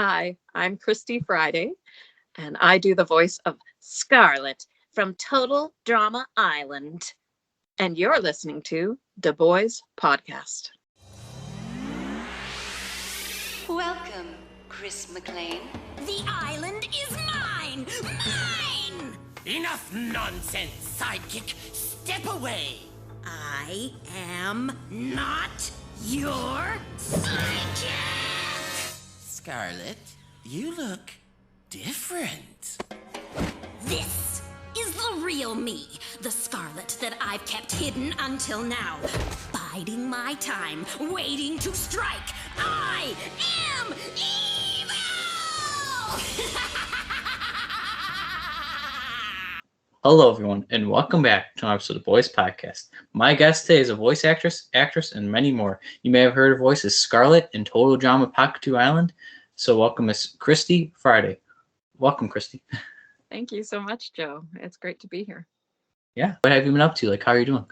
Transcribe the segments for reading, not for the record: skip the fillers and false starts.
Hi, I'm Kristi Friday, and I do the voice of Scarlett from Total Drama Island. And you're listening to Du Bois Podcast. Welcome, Chris McLean. The island is mine! Mine! Enough nonsense, sidekick. Step away. I am not your sidekick! Scarlett, you look different. This is the real me, the Scarlett that I've kept hidden until now. Biding my time, waiting to strike. I am evil! Hello, everyone, and welcome back to an episode of Boys Podcast. My guest today is a voice actress, and many more. You may have heard her voice as Scarlett in Total Drama Pakatu Island. So welcome, Miss Kristi Friday. Welcome, Kristi. Thank you so much, Joe. It's great to be here. Yeah. What have you been up to? How are you doing?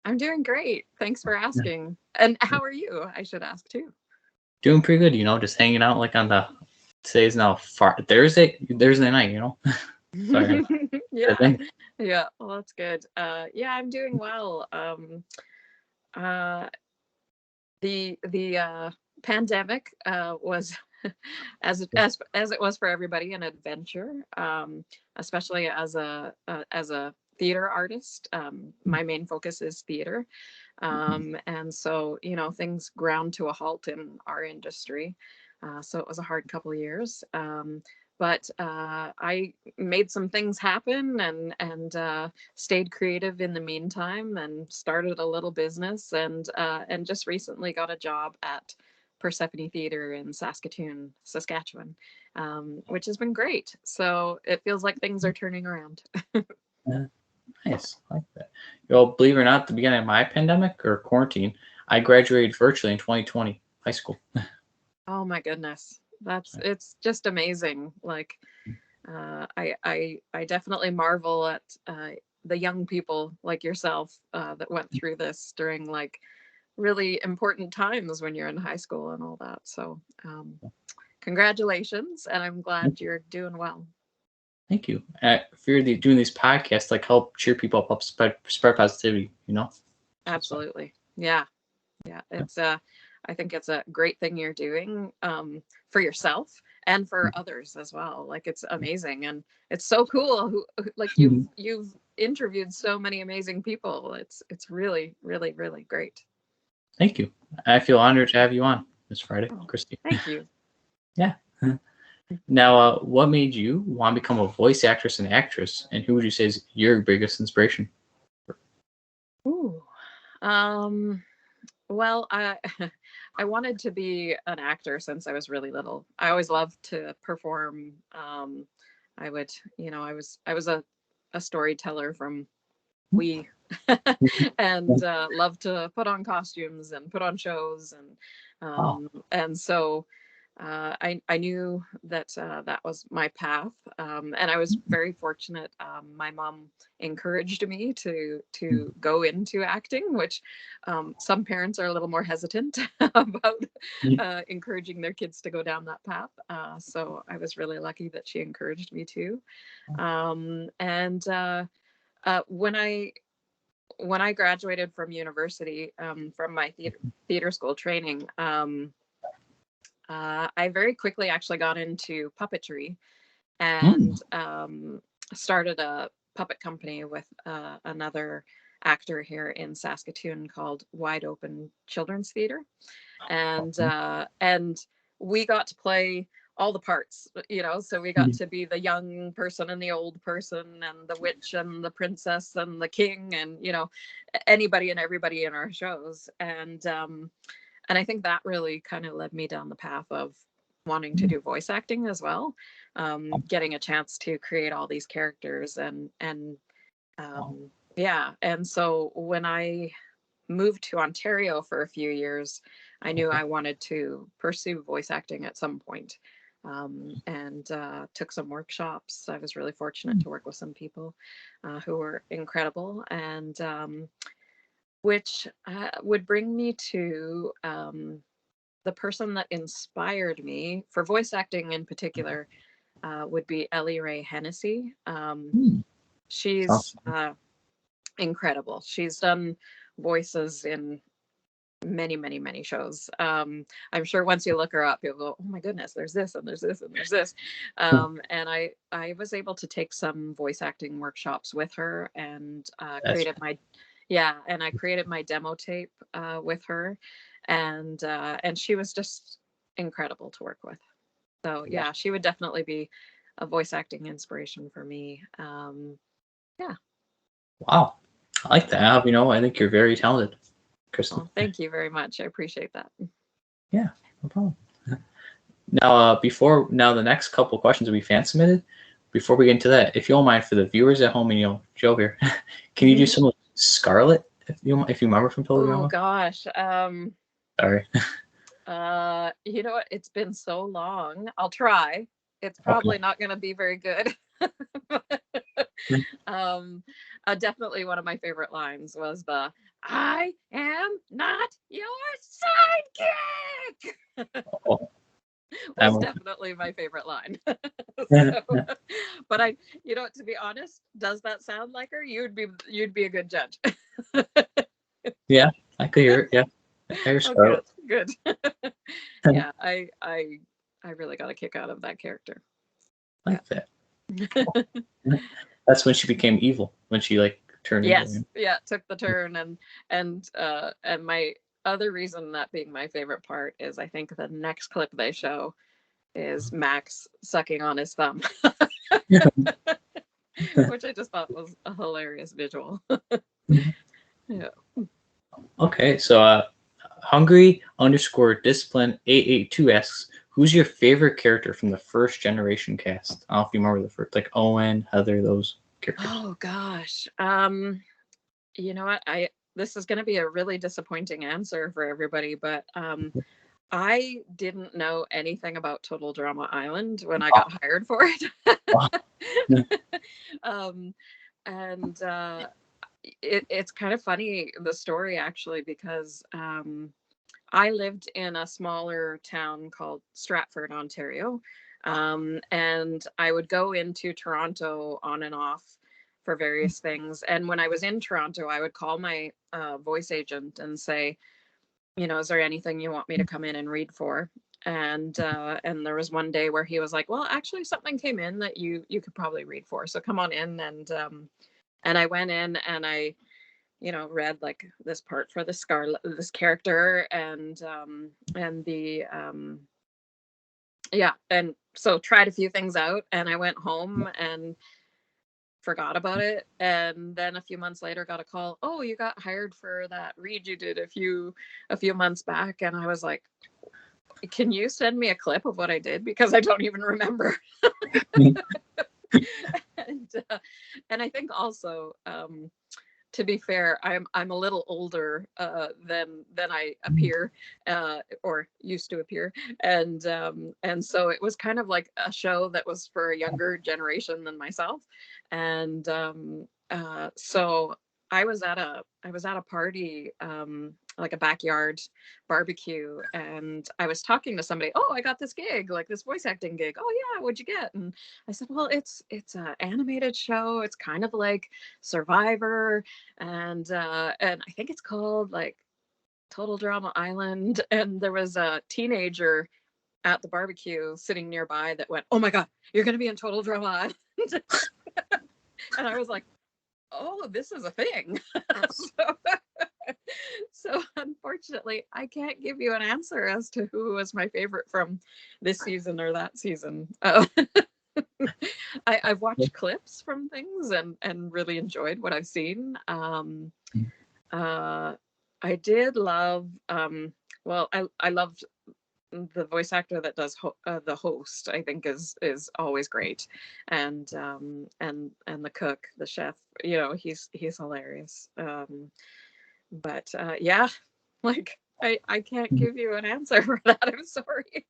I'm doing great. Thanks for asking. And how are you? I should ask too. Doing pretty good, just hanging out on today's now Thursday night, Sorry. Yeah, well, that's good. Yeah, I'm doing well. The pandemic was as it was for everybody an adventure, especially as a theater artist. My main focus is theater, and so things ground to a halt in our industry. So it was a hard couple of years. But I made some things happen and stayed creative in the meantime, and started a little business, and just recently got a job at Persephone Theater in Saskatoon, Saskatchewan, which has been great. So it feels like things are turning around. Nice. I like that. Well, believe it or not, at the beginning of my pandemic or quarantine, I graduated virtually in 2020 high school. Oh my goodness. It's just amazing. I definitely marvel at the young people like yourself that went through this during really important times when you're in high school and all that. So congratulations, and I'm glad you're doing well. Thank you. If you're doing these podcasts, help cheer people up, help spread positivity, Absolutely. Yeah. It's I think it's a great thing you're doing for yourself and for others as well. It's amazing, and it's so cool. You've interviewed so many amazing people. It's really, really, really great. Thank you. I feel honored to have you on this Friday, Kristi. Thank you. Yeah. Now, what made you want to become a voice actress and actress, and who would you say is your biggest inspiration? Ooh. Well, I wanted to be an actor since I was really little. I always loved to perform. I was a storyteller from wee and loved to put on costumes and put on shows, and so I knew that that was my path, and I was very fortunate. My mom encouraged me to go into acting, which some parents are a little more hesitant about encouraging their kids to go down that path. So I was really lucky that she encouraged me to. When I graduated from university, from my theater school training, I very quickly actually got into puppetry and started a puppet company with another actor here in Saskatoon called Wide Open Children's Theater. And we got to play all the parts, so we got to be the young person and the old person and the witch and the princess and the king and, anybody and everybody in our shows. And I think that really kind of led me down the path of wanting to do voice acting as well, getting a chance to create all these characters and so when I moved to Ontario for a few years, I knew I wanted to pursue voice acting at some point, and took some workshops. I was really fortunate to work with some people who were incredible, and which would bring me to the person that inspired me for voice acting in particular would be Ellie Ray Hennessy. She's incredible. She's done voices in many shows. I'm sure once you look her up, you'll go, oh my goodness, there's this and there's this and there's this. And I was able to take some voice acting workshops with her and created my demo tape with her, and she was just incredible to work with. So yeah, she would definitely be a voice acting inspiration for me. Wow, I like that. I think you're very talented, Kristen. Well, thank you very much. I appreciate that. Yeah, no problem. Now, the next couple questions will be fan submitted. Before we get into that, if you don't mind, for the viewers at home and Joe here, can you do some of Scarlett if you remember from Total Drama? Oh gosh. Sorry. You know what? It's been so long. I'll try. It's probably not going to be very good. Definitely one of my favorite lines was the "I am not your sidekick." Was definitely my favorite line. But to be honest, does that sound like her? You'd be a good judge. Yeah, I could hear it. Yeah, I hear Scarlett. Good. Yeah, I really got a kick out of that character. I like that. That's when she became evil. When she turned. Yes, yeah, took the turn, and my other reason that being my favorite part is I think the next clip they show is Max sucking on his thumb, which I just thought was a hilarious visual. Yeah. Okay, so Hungry_discipline882 asks, who's your favorite character from the first generation cast? I don't know if you remember the first, like Owen, Heather, those characters. Oh gosh. You know what? This is going to be a really disappointing answer for everybody, but I didn't know anything about Total Drama Island when I got hired for it. It's kind of funny, the story actually, because I lived in a smaller town called Stratford, Ontario, and I would go into Toronto on and off for various things. And when I was in Toronto, I would call my voice agent and say, is there anything you want me to come in and read for? And there was one day where he was like, well, actually something came in that you could probably read for, so come on in. And I went in and I read like this part for this character, and so tried a few things out, and I went home and forgot about it, and then a few months later got a call, oh, you got hired for that read you did a few months back. And I was like, can you send me a clip of what I did, because I don't even remember. And I think also, to be fair, I'm a little older than I appear, or used to appear, and so it was kind of like a show that was for a younger generation than myself, and so I was at a party, like a backyard barbecue, and I was talking to somebody. Oh, I got this gig, like this voice acting gig. Oh yeah, what'd you get? And I said, well, it's an animated show. It's kind of like Survivor, and I think it's called like Total Drama Island. And there was a teenager at the barbecue sitting nearby that went, oh my God, you're gonna be in Total Drama Island. And I was like, oh, this is a thing. So unfortunately, I can't give you an answer as to who was my favorite from this season or that season. I've watched clips from things and really enjoyed what I've seen. I did love, I loved the voice actor that does the host. I think is always great, and the cook, the chef, he's hilarious. But yeah, like I can't give you an answer for that. I'm sorry.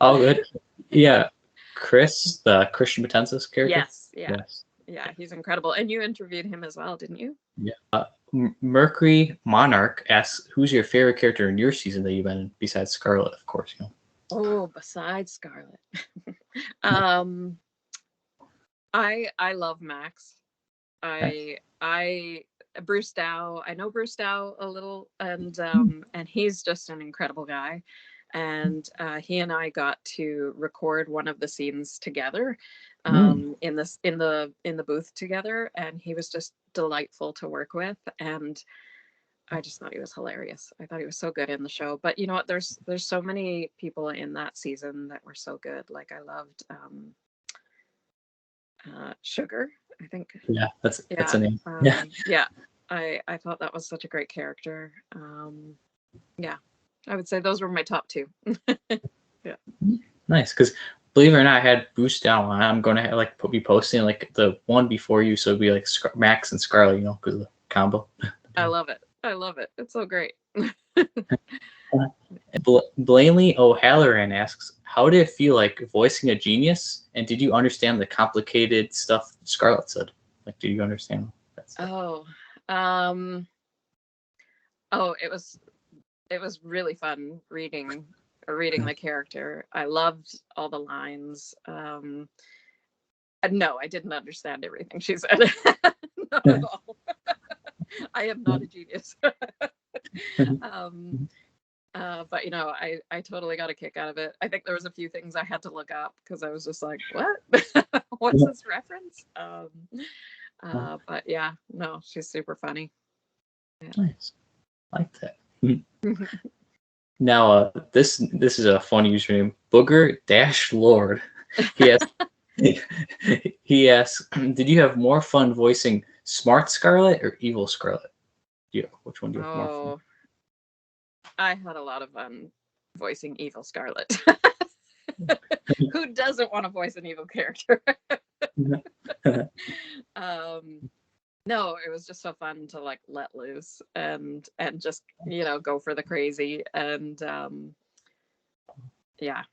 All good. Yeah, Chris, the Christian Potensis character. Yes. Yeah, he's incredible. And you interviewed him as well, didn't you? Yeah. Mercury Monarch asks, "Who's your favorite character in your season that you've been in besides Scarlett, of course?" You know. Oh, besides Scarlett. um, I love Max. I Bruce Dow. I know Bruce Dow a little, and he's just an incredible guy. And he and I got to record one of the scenes together, in the booth together, and he was just delightful to work with. And I just thought he was hilarious. I thought he was so good in the show. But you know what? There's so many people in that season that were so good. Like I loved Sugar, I think. Yeah, that's Yeah. a name. Yeah, Yeah. I thought that was such a great character. Yeah. I would say those were my top two. Yeah. nice. Because believe it or not, I had Bruce down. I'm going to like be posting like the one before you, so it'd be like Max and Scarlett, you know, because of the combo. I love it. I love it. It's so great. Blanley O'Halloran asks, "How did it feel like voicing a genius? And did you understand the complicated stuff Scarlett said? Like, did you understand that stuff?" It was really fun reading the character. I loved all the lines. No, I didn't understand everything she said. Not at all. I am not a genius. But you know, I totally got a kick out of it. I think there was a few things I had to look up because I was just like, what? What's this reference? But yeah, no, she's super funny. Yeah. Nice, I like that. Now, this is a fun username, Booger-Lord. He asks, "Did you have more fun voicing smart Scarlett or evil Scarlett? Yeah, which one do you have more fun?" I had a lot of fun voicing evil Scarlett. Who doesn't want to voice an evil character? No, it was just so fun to like let loose and just, you know, go for the crazy. And yeah,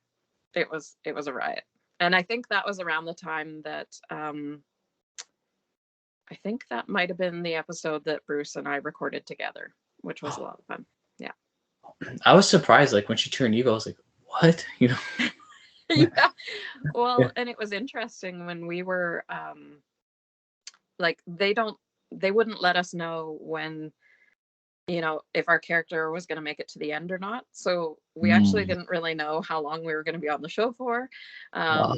it was a riot. And I think that was around the time that I think that might have been the episode that Bruce and I recorded together, which was a lot of fun. Yeah. I was surprised, like when she turned evil, I was like, "What?" You know? Yeah. Well, Yeah. and it was interesting when we were like they wouldn't let us know when, you know, if our character was going to make it to the end or not. So we actually didn't really know how long we were going to be on the show for. Wow.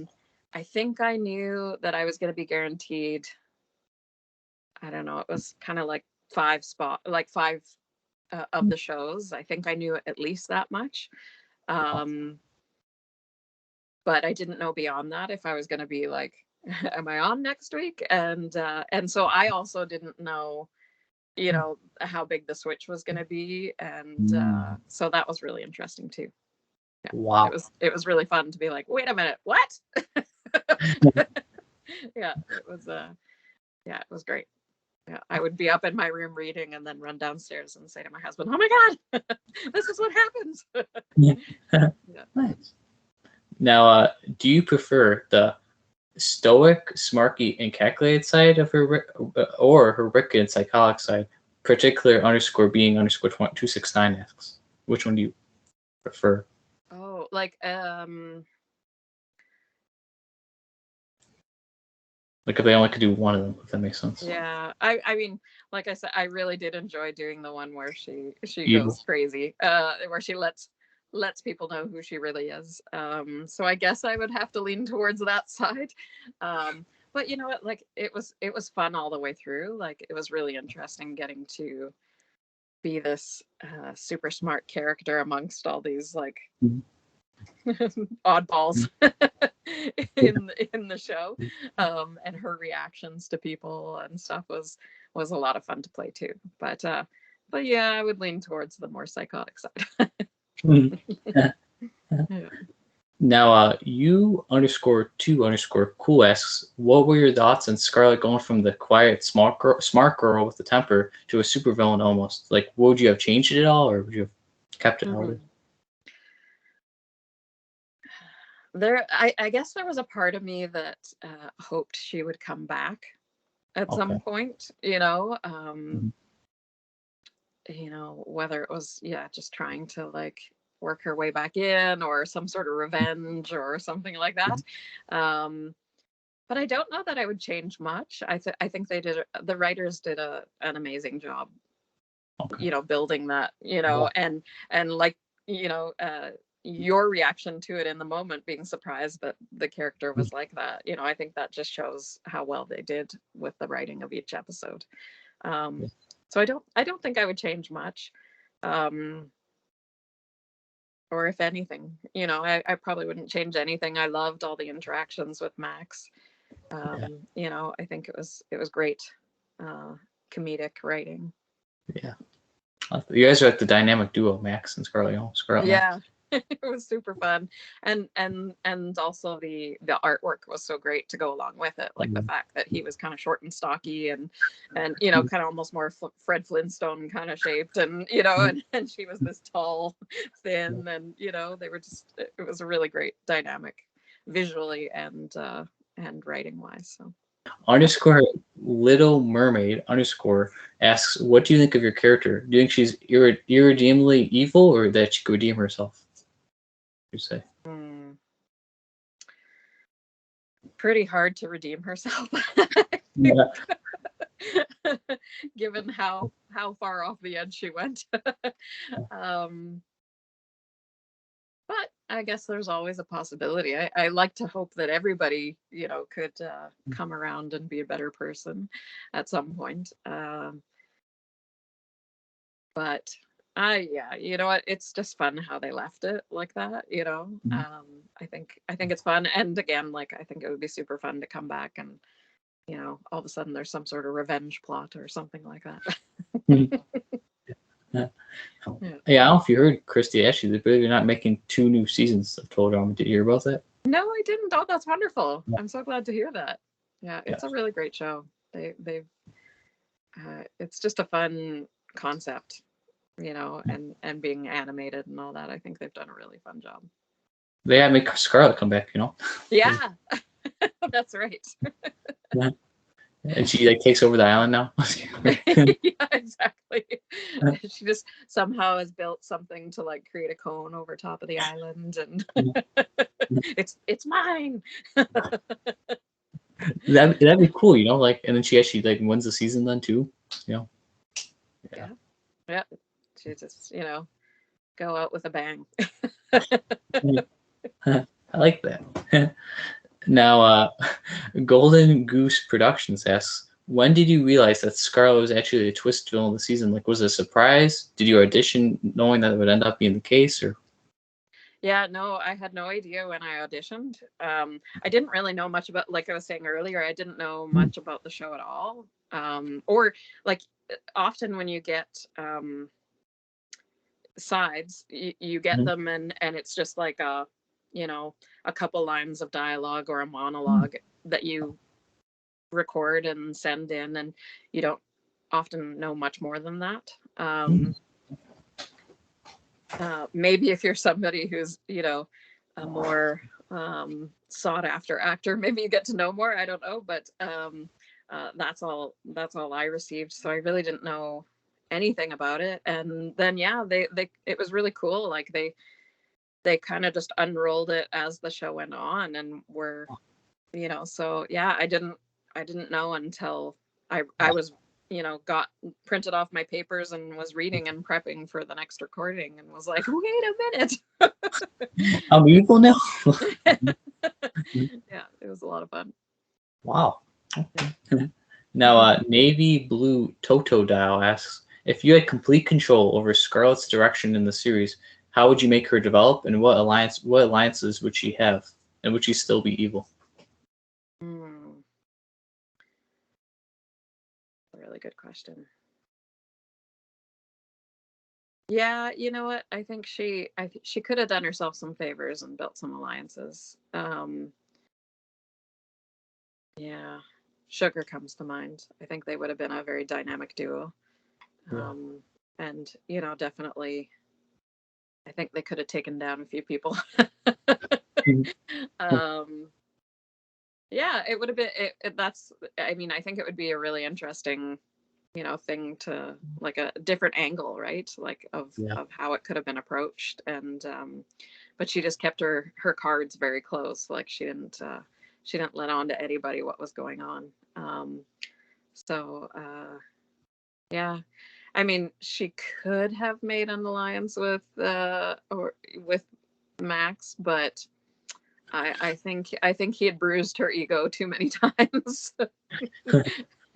I think I knew that I was going to be guaranteed, I don't know, it was kind of like five of the shows. I think I knew at least that much. But I didn't know beyond that if I was going to be like, am I on next week? And so I also didn't know, you know, how big the switch was going to be. And so that was really interesting too. Yeah. Wow. It was really fun to be like, wait a minute, what? Yeah, it was great. Yeah, I would be up in my room reading and then run downstairs and say to my husband, "Oh my God, this is what happens." Yeah. Yeah. Nice. Now, do you prefer the stoic, smarky, and calculated side of her, or her wicked and psychotic side? Particular underscore being underscore 269 asks, which one do you prefer? Oh, like Like if they only could do one of them, if that makes sense. yeah, I mean, like I said, I really did enjoy doing the one where she Evil. goes crazy, where she lets people know who she really is. So I guess I would have to lean towards that side. But you know what, like it was fun all the way through. Like it was really interesting getting to be this super smart character amongst all these like oddballs in the show, and her reactions to people and stuff was a lot of fun to play too. But yeah, I would lean towards the more psychotic side. Yeah. Now, you underscore 2 underscore cool asks, "What were your thoughts on Scarlett going from the quiet smart girl with the temper to a supervillain almost? Like, would you have changed it at all, or would you have kept it how it is?" I guess there was a part of me that hoped she would come back at some point, you know. you know, whether it was, yeah, just trying to like work her way back in or some sort of revenge or something like that. But I don't know that I would change much. I think the writers did an amazing job, Okay. you know, building that, you know, and like, you know, your reaction to it in the moment, being surprised that the character was like that, you know, I think that just shows how well they did with the writing of each episode. So I don't think I would change much. Or if anything, you know, I probably wouldn't change anything. I loved all the interactions with Max. You know, I think it was great comedic writing. Yeah. You guys are like the dynamic duo, Max and Scarlett. You know, Scarlett. Yeah. It was super fun, and also the artwork was so great to go along with it, like the fact that he was kind of short and stocky and you know, kind of almost more Fred Flintstone kind of shaped, and you know, and she was this tall, thin, and you know, they were just, it was a really great dynamic visually and writing wise. So Underscore Little Mermaid underscore asks, what do you think of your character? Do you think she's irredeemably evil, or that she could redeem herself? You say pretty hard to redeem herself. Yeah. Given how far off the edge she went. But I guess there's always a possibility. I like to hope that everybody, you know, could come around and be a better person at some point. But yeah, you know what? It's just fun how they left it like that, you know. I think it's fun. And again, like, I think it would be super fun to come back and, you know, all of a sudden there's some sort of revenge plot or something like that. Yeah, I don't know if you heard, Kristi, actually, they're not making 2 new seasons of Total Drama. Did you hear about that? No, I didn't. Oh, that's wonderful. I'm so glad to hear that. Yeah, it's a really great show. They've it's just a fun concept, you know, and being animated and all that. I think they've done a really fun job. They gotta make Scarlett come back, you know? Yeah, that's right. Yeah. And she like takes over the island now. Yeah, exactly. She just somehow has built something to like create a cone over top of the island, and it's mine. That'd be cool, you know, like, and then she actually like wins the season then too, you know. Yeah. She just, you know, go out with a bang. I like that. Now, Golden Goose Productions asks, when did you realize that Scarlett was actually a twist villain of the season? Like, was it a surprise? Did you audition knowing that it would end up being the case, or? Yeah, no, I had no idea when I auditioned. I didn't really know much about, like I was saying earlier, I didn't know much about the show at all. Or like often when you get sides, you get them and it's just like a, you know, a couple lines of dialogue or a monologue that you record and send in, and you don't often know much more than that. Maybe if you're somebody who's, you know, a more sought after actor, maybe you get to know more. I don't know, but that's all I received. So I really didn't know anything about it. And then yeah, they it was really cool. Like they kind of just unrolled it as the show went on, and were, you know, so yeah, I didn't know until I was, you know, got printed off my papers and was reading and prepping for the next recording, and was like, wait a minute. I'm evil now. Yeah, it was a lot of fun. Wow. Now, Navy Blue Totodile asks, if you had complete control over Scarlett's direction in the series, how would you make her develop, and what alliances would she have, and would she still be evil? A really good question. Yeah, you know what? I think she could have done herself some favors and built some alliances. Yeah, Sugar comes to mind. I think they would have been a very dynamic duo. And you know, definitely, I think they could have taken down a few people. Yeah, it would have been. That's. I mean, I think it would be a really interesting, thing to like a different angle, right? Like of how it could have been approached. And but she just kept her cards very close. Like she didn't let on to anybody what was going on. So yeah, I mean, she could have made an alliance with Max, but I think he had bruised her ego too many times.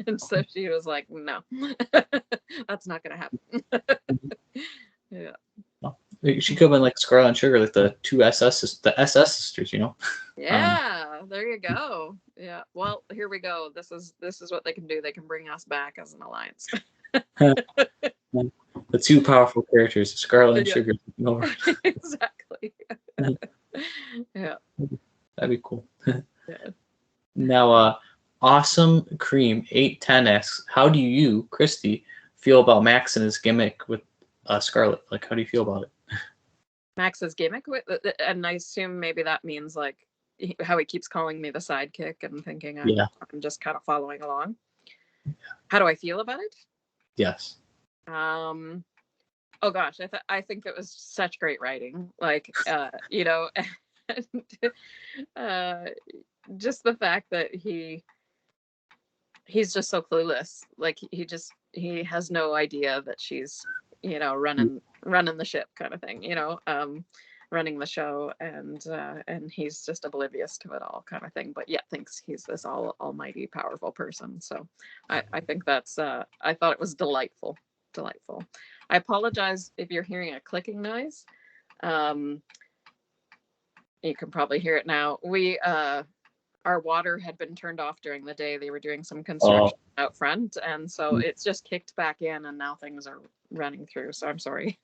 And so she was like, no, that's not gonna happen. Yeah. She could have been like Scarlett and Sugar, like the SS sisters, Yeah, there you go. Yeah. Well, here we go. This is what they can do. They can bring us back as an alliance. The two powerful characters, Scarlett and Sugar. Exactly. Yeah. That'd be cool. Yeah. Now, Awesome Cream 810 asks, how do you, Kristi, feel about Max and his gimmick with Scarlett? Like, how do you feel about it? Max's gimmick with, and I assume maybe that means like how he keeps calling me the sidekick and thinking I'm just kind of following along. How do I feel about it? Yes. Oh gosh, I think it was such great writing. Like, just the fact that he's just so clueless. Like he has no idea that she's running the ship kind of thing, running the show, and he's just oblivious to it all kind of thing, but yet thinks he's this almighty powerful person. So I think that's I thought it was delightful. I apologize if you're hearing a clicking noise. You can probably hear it now. Our water had been turned off during the day. They were doing some construction out front, and so it's just kicked back in, and now things are running through. So I'm sorry.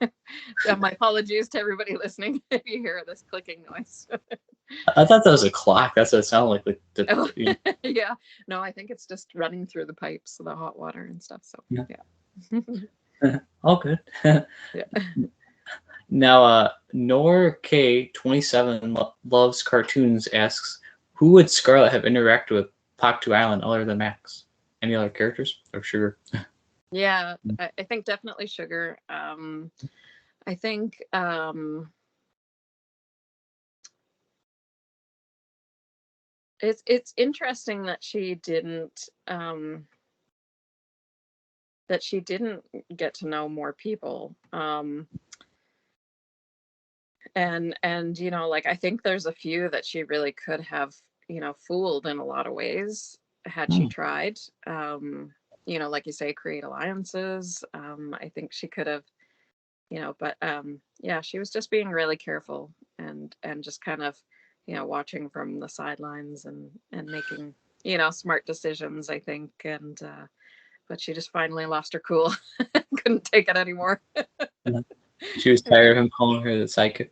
My apologies to everybody listening if you hear this clicking noise. I thought that was a clock. That's what it sounded like. Yeah. No, I think it's just running through the pipes, the hot water and stuff. So yeah. All good. Yeah. Now, Nor K27 loves cartoons asks, who would Scarlett have interacted with Paktu Island other than Max? Any other characters or Sugar? Yeah, I think definitely Sugar. I think it's interesting that she didn't get to know more people. And like I think there's a few that she really could have fooled in a lot of ways had she tried. Like you say, create alliances. I think she could have, but yeah, she was just being really careful and just kind of watching from the sidelines and making smart decisions, I think. And but she just finally lost her cool. Couldn't take it anymore. She was tired of him calling her the sidekick.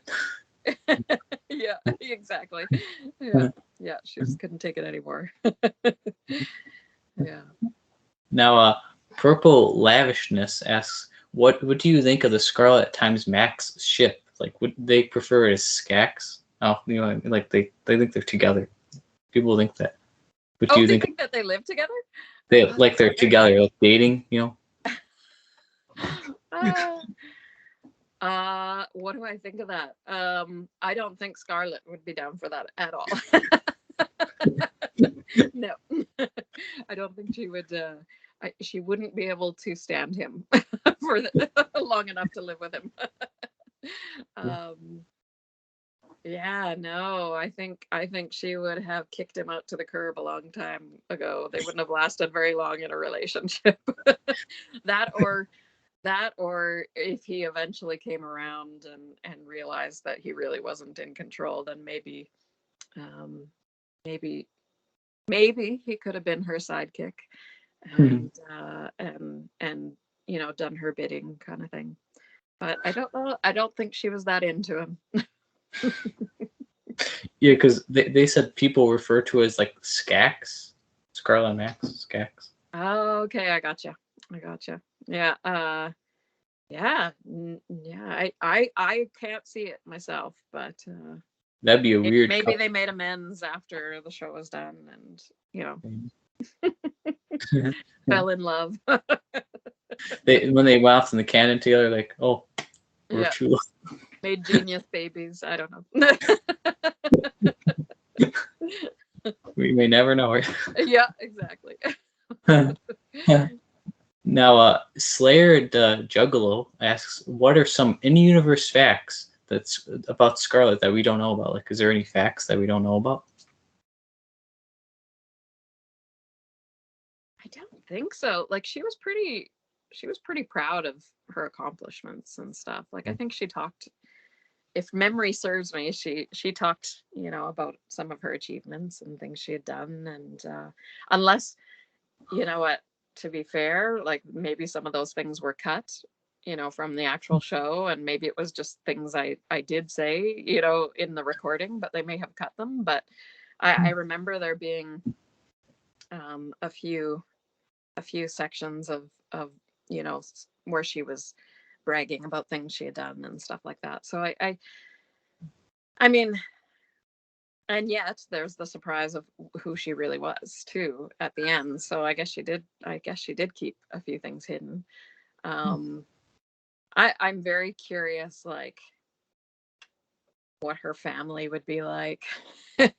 Yeah, exactly. Yeah, she just couldn't take it anymore. Yeah. Now, Purple Lavishness asks, what do you think of the Scarlett times Max ship? Like, would they prefer it as Skax? Oh, like they think they're together. People think that. But do you think that they live together? They're together, like dating, What do I think of that? I don't think Scarlett would be down for that at all. No. I don't think she would. She wouldn't be able to stand him for long enough to live with him. Yeah, no, I think she would have kicked him out to the curb a long time ago. They wouldn't have lasted very long in a relationship. That or if he eventually came around and realized that he really wasn't in control, then maybe he could have been her sidekick and done her bidding kind of thing. But I don't know. I don't think she was that into him. Yeah, because they said people refer to it as like Skax, Scarlett and Max, Skax. Oh, okay, I gotcha. Yeah, yeah. I can't see it myself, but that'd be a weird. Maybe they made amends after the show was done, and fell in love. when they went off in the cannon together, like, oh, we're Yeah. true. Made genius babies. I don't know. We may never know. Yeah, exactly. Now, Slayer the Juggalo asks, what are some in-universe facts that's about Scarlett that we don't know about? Like, is there any facts that we don't know about? I don't think so. Like she was pretty proud of her accomplishments and stuff. Like I think she talked, if memory serves me, she talked, about some of her achievements and things she had done. And unless, you know what, to be fair, like maybe some of those things were cut, from the actual show, and maybe it was just things I did say, in the recording, but they may have cut them. But I remember there being a few sections of where she was bragging about things she had done and stuff like that. So I mean, and yet there's the surprise of who she really was too at the end. So I guess she did keep a few things hidden. I'm very curious, like what her family would be like. Like,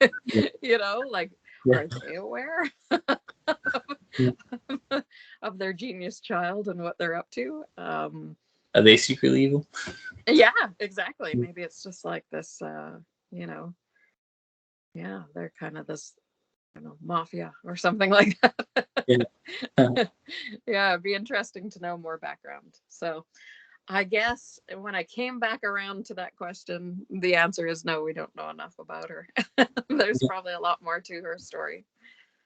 Yeah. are they aware Yeah. of their genius child and what they're up to? Are they secretly evil? Yeah, exactly. Maybe it's just like this, yeah, they're kind of this, mafia or something like that. Yeah. Yeah, it'd be interesting to know more background. So I guess when I came back around to that question, the answer is no, we don't know enough about her. There's probably a lot more to her story.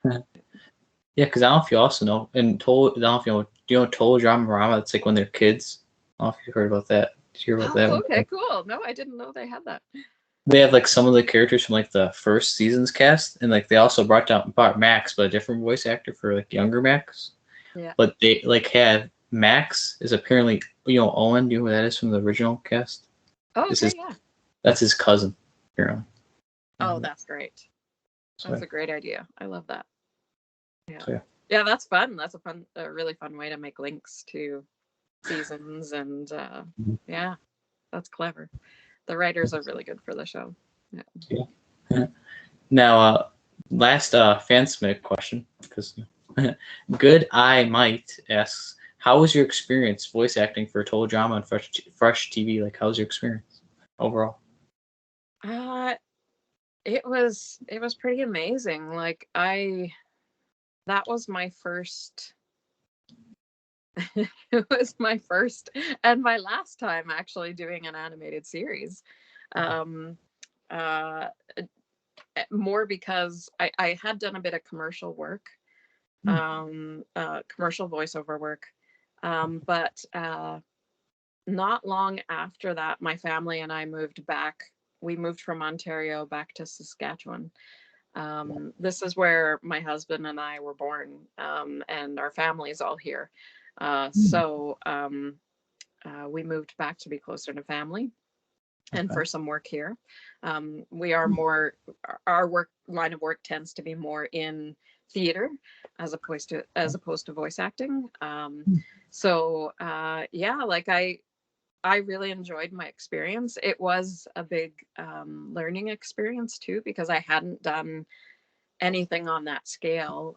Yeah, because I don't know if you also know, and I don't know if do you know Total Drama Rama? It's like when they're kids. I don't know if you've heard about that. Did you hear about that? Okay, cool. No, I didn't know they had that. They have like some of the characters from like the first season's cast, and like they also brought Max, but a different voice actor for like younger Max. Yeah. But they like have Max is apparently Owen. Do you know who that is from the original cast? Oh, okay, yeah. That's his cousin, apparently. Oh, that's great. That's a great idea. I love that. Yeah. So, yeah, that's fun. That's a really fun way to make links to seasons, and yeah, that's clever. The writers are really good for the show. Yeah. Now, last fan submit question, because Good I Might asks, how was your experience voice acting for Total Drama and Fresh TV? Like, how was your experience overall? It was pretty amazing. Like that was my first. It was my first and my last time actually doing an animated series. More because I had done a bit of commercial work, commercial voiceover work, but not long after that, my family and I moved back. We moved from Ontario back to Saskatchewan. This is where my husband and I were born, and our family's all here. So we moved back to be closer to family and for some work here. We are more, our work line of work tends to be more in theater as opposed to voice acting. So yeah, like I really enjoyed my experience. It was a big learning experience too, because I hadn't done anything on that scale.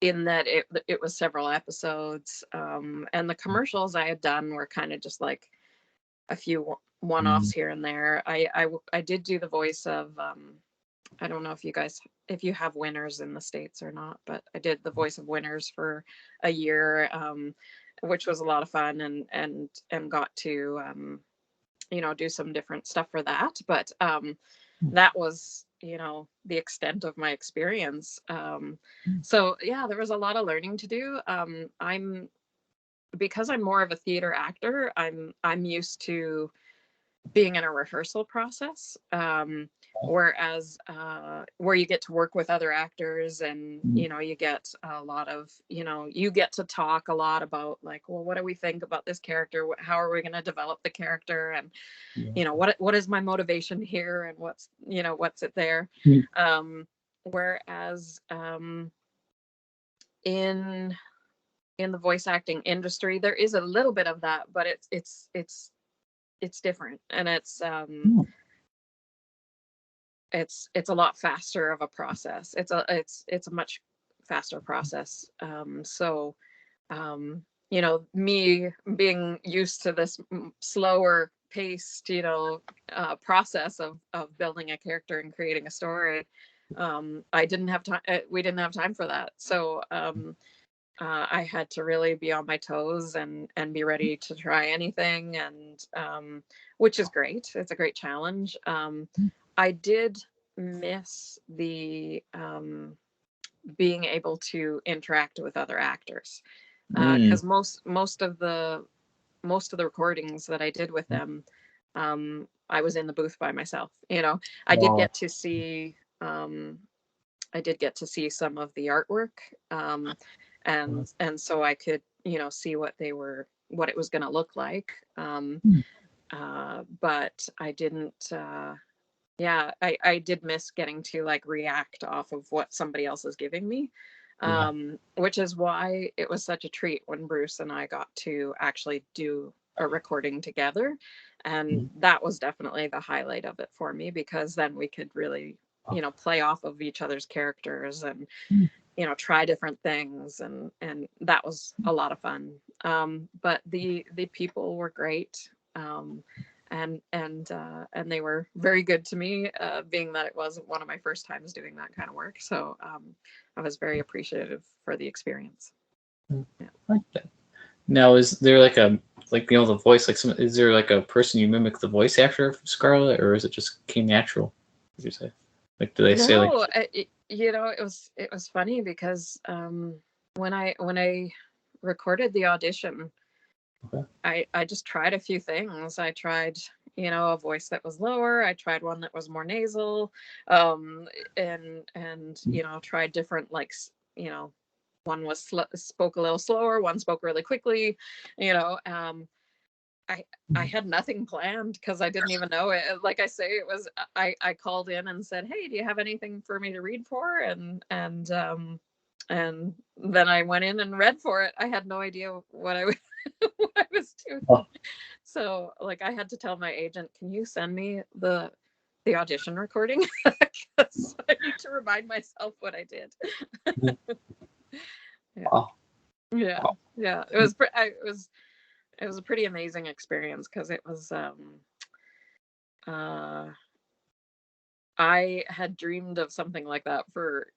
In that it was several episodes, and the commercials I had done were kind of just like a few one-offs here and there. I did do the voice of I don't know if you have Winners in the States or not, but I did the voice of Winners for a year, which was a lot of fun, and got to do some different stuff for that. But that was the extent of my experience. So yeah, there was a lot of learning to do. Because I'm more of a theater actor, I'm used to being in a rehearsal process, whereas where you get to work with other actors, and you get a lot of you get to talk a lot about, like, well, what do we think about this character, how are we going to develop the character, and what is my motivation here, and what's it there. Whereas in in the voice acting industry, there is a little bit of that, but it's different, and it's a lot faster of a process. It's a much faster process. So me being used to this slower paced, process of building a character and creating a story, I didn't have time. We didn't have time for that. So I had to really be on my toes and be ready to try anything, and which is great. It's a great challenge. I did miss the being able to interact with other actors, because most of the recordings that I did with them, I was in the booth by myself. I did get to see some of the artwork, and so I could see what it was going to look like, but I didn't. I did miss getting to like react off of what somebody else is giving me, which is why it was such a treat when Bruce and I got to actually do a recording together. And that was definitely the highlight of it for me, because then we could really, play off of each other's characters and, try different things. And that was a lot of fun. But the people were great. And they were very good to me, being that it wasn't one of my first times doing that kind of work. So I was very appreciative for the experience. I like that. Now, is there the voice, is there like a person you mimic the voice after Scarlett, or is it just came natural? Would you say? Do they say like? It was funny because when I recorded the audition, okay, I just tried a few things. I tried, a voice that was lower. I tried one that was more nasal, and tried different, one was spoke a little slower, one spoke really quickly. I had nothing planned because I didn't even know it. Like I say, it was I called in and said, "Hey, do you have anything for me to read for?" And then I went in and read for it. I had no idea what I was doing. Oh. So I had to tell my agent, "Can you send me the audition recording?" Because I need to remind myself what I did. Yeah. Wow. Yeah. Wow. Yeah. It was a pretty amazing experience, because it was I had dreamed of something like that for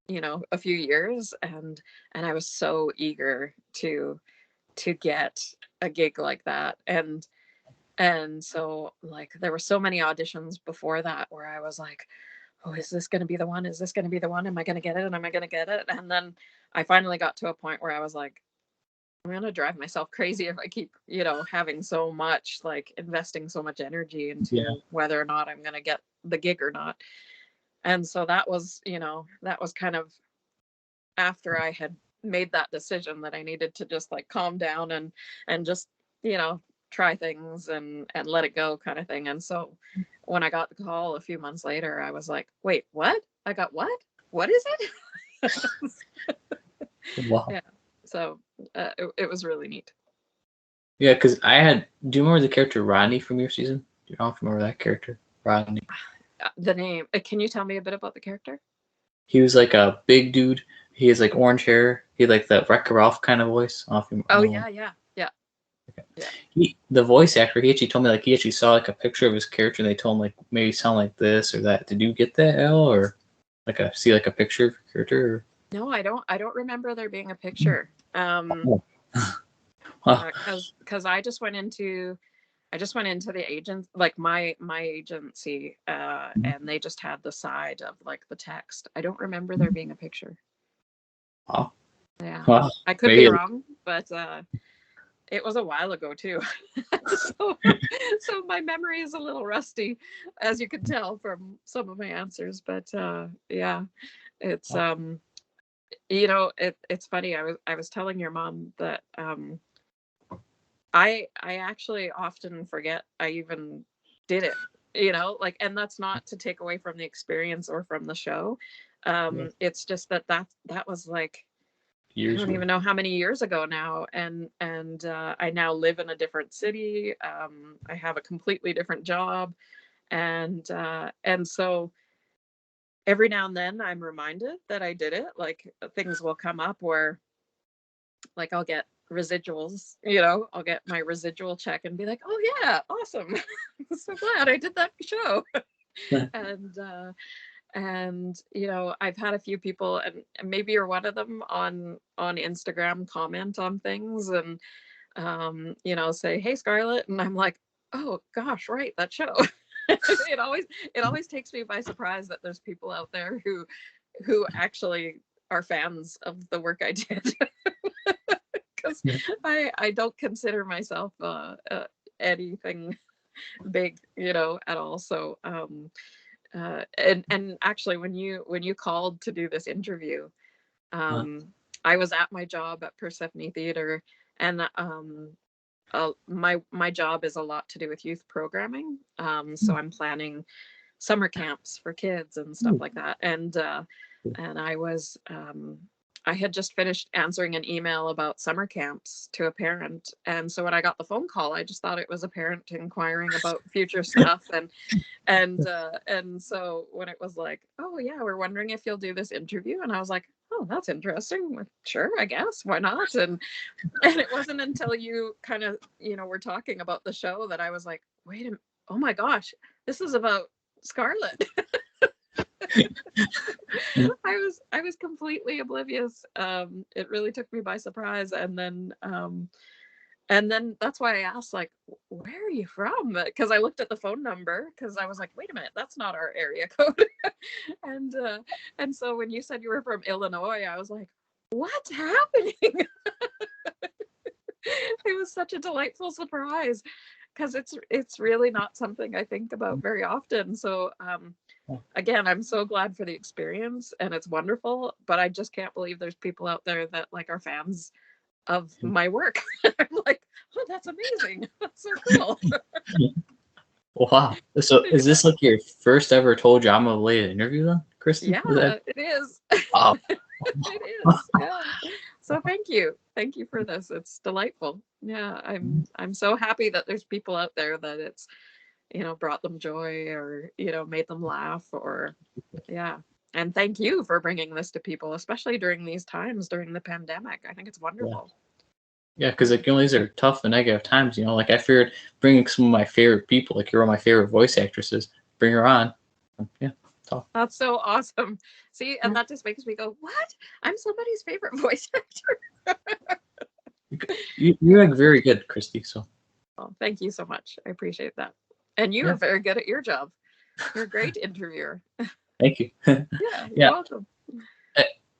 a few years, and I was so eager to get a gig like that, and so there were so many auditions before that where I was like, oh, is this going to be the one? Is this going to be the one? Am I going to get it? Am I going to get it? And then I finally got to a point where I was like, I'm going to drive myself crazy if I keep, having so much, investing so much energy into whether or not I'm going to get the gig or not. And so that was kind of after I had made that decision that I needed to just calm down and just, try things and let it go, kind of thing. And so when I got the call a few months later, I was like, wait, what? I got what? What is it? Wow. Yeah. So it was really neat. Yeah, because do you remember the character Rodney from your season? Do you remember that character, Rodney? The name. Can you tell me a bit about the character? He was like a big dude. He has orange hair. He had the Wreck-It Ralph kind of voice. Yeah. Okay. The voice actor, he actually told me he actually saw a picture of his character, and they told him maybe sound like this or that. Did you get that, Elle, or see a picture of your character? Or? No, I don't remember there being a picture. Because I just went into the agent, my agency, and they just had the side of the text. I don't remember there being a picture. Wow. Yeah. Wow. I could be wrong, but it was a while ago too. so my memory is a little rusty, as you can tell from some of my answers. But yeah, it's it's funny. I was telling your mom that I actually often forget I even did it, and that's not to take away from the experience or from the show. It's just that was I Years don't ago. even know how many years ago now, and I now live in a different city. I have a completely different job, and so every now and then I'm reminded that I did it. Like things will come up where, like, I'll get residuals, I'll get my residual check and be like, oh yeah, awesome. I'm so glad I did that show. and I've had a few people, and maybe you're one of them, on Instagram comment on things, and say, hey Scarlett, and I'm like, oh gosh, right, that show. it always takes me by surprise that there's people out there who actually are fans of the work I did. Because I don't consider myself anything big, at all. So and actually, when you called to do this interview, I was at my job at Persephone Theater, and my job is a lot to do with youth programming. So I'm planning summer camps for kids and stuff like that. And I had just finished answering an email about summer camps to a parent, and so when I got the phone call, I just thought it was a parent inquiring about future stuff, and so when it was like, oh yeah, we're wondering if you'll do this interview, and I was like, oh, that's interesting. Sure, I guess, why not? And it wasn't until you kind of were talking about the show that I was like, wait a minute, oh my gosh, this is about Scarlett. I was completely oblivious. It really took me by surprise, and then that's why I asked, like, where are you from? Because I looked at the phone number, because I was like, wait a minute, that's not our area code. and and so when you said you were from Illinois, I was like, what's happening? It was such a delightful surprise, because it's really not something I think about very often. So again, I'm so glad for the experience, and it's wonderful, but I just can't believe there's people out there that like are fans of my work. I'm like, oh, that's amazing. That's so cool. Wow. So is this like your first ever told drama related interview then, Kristi? Yeah, it is. Wow. It is. Yeah. So thank you. Thank you for this. It's delightful. Yeah, I'm so happy that there's people out there that it's, brought them joy, or, made them laugh, or yeah. And thank you for bringing this to people, especially during these times, during the pandemic. I think it's Yeah. wonderful. Yeah, because like these are tough and negative times, Like I figured bringing some of my favorite people, like you're one of my favorite voice actresses, bring her on. Yeah, tough. That's so awesome. See, and that just makes me go, what? I'm somebody's favorite voice actor. You're like very good, Kristi. So Well, thank you so much. I appreciate that. And you are very good at your job. You're a great interviewer. thank you. Yeah, you're welcome.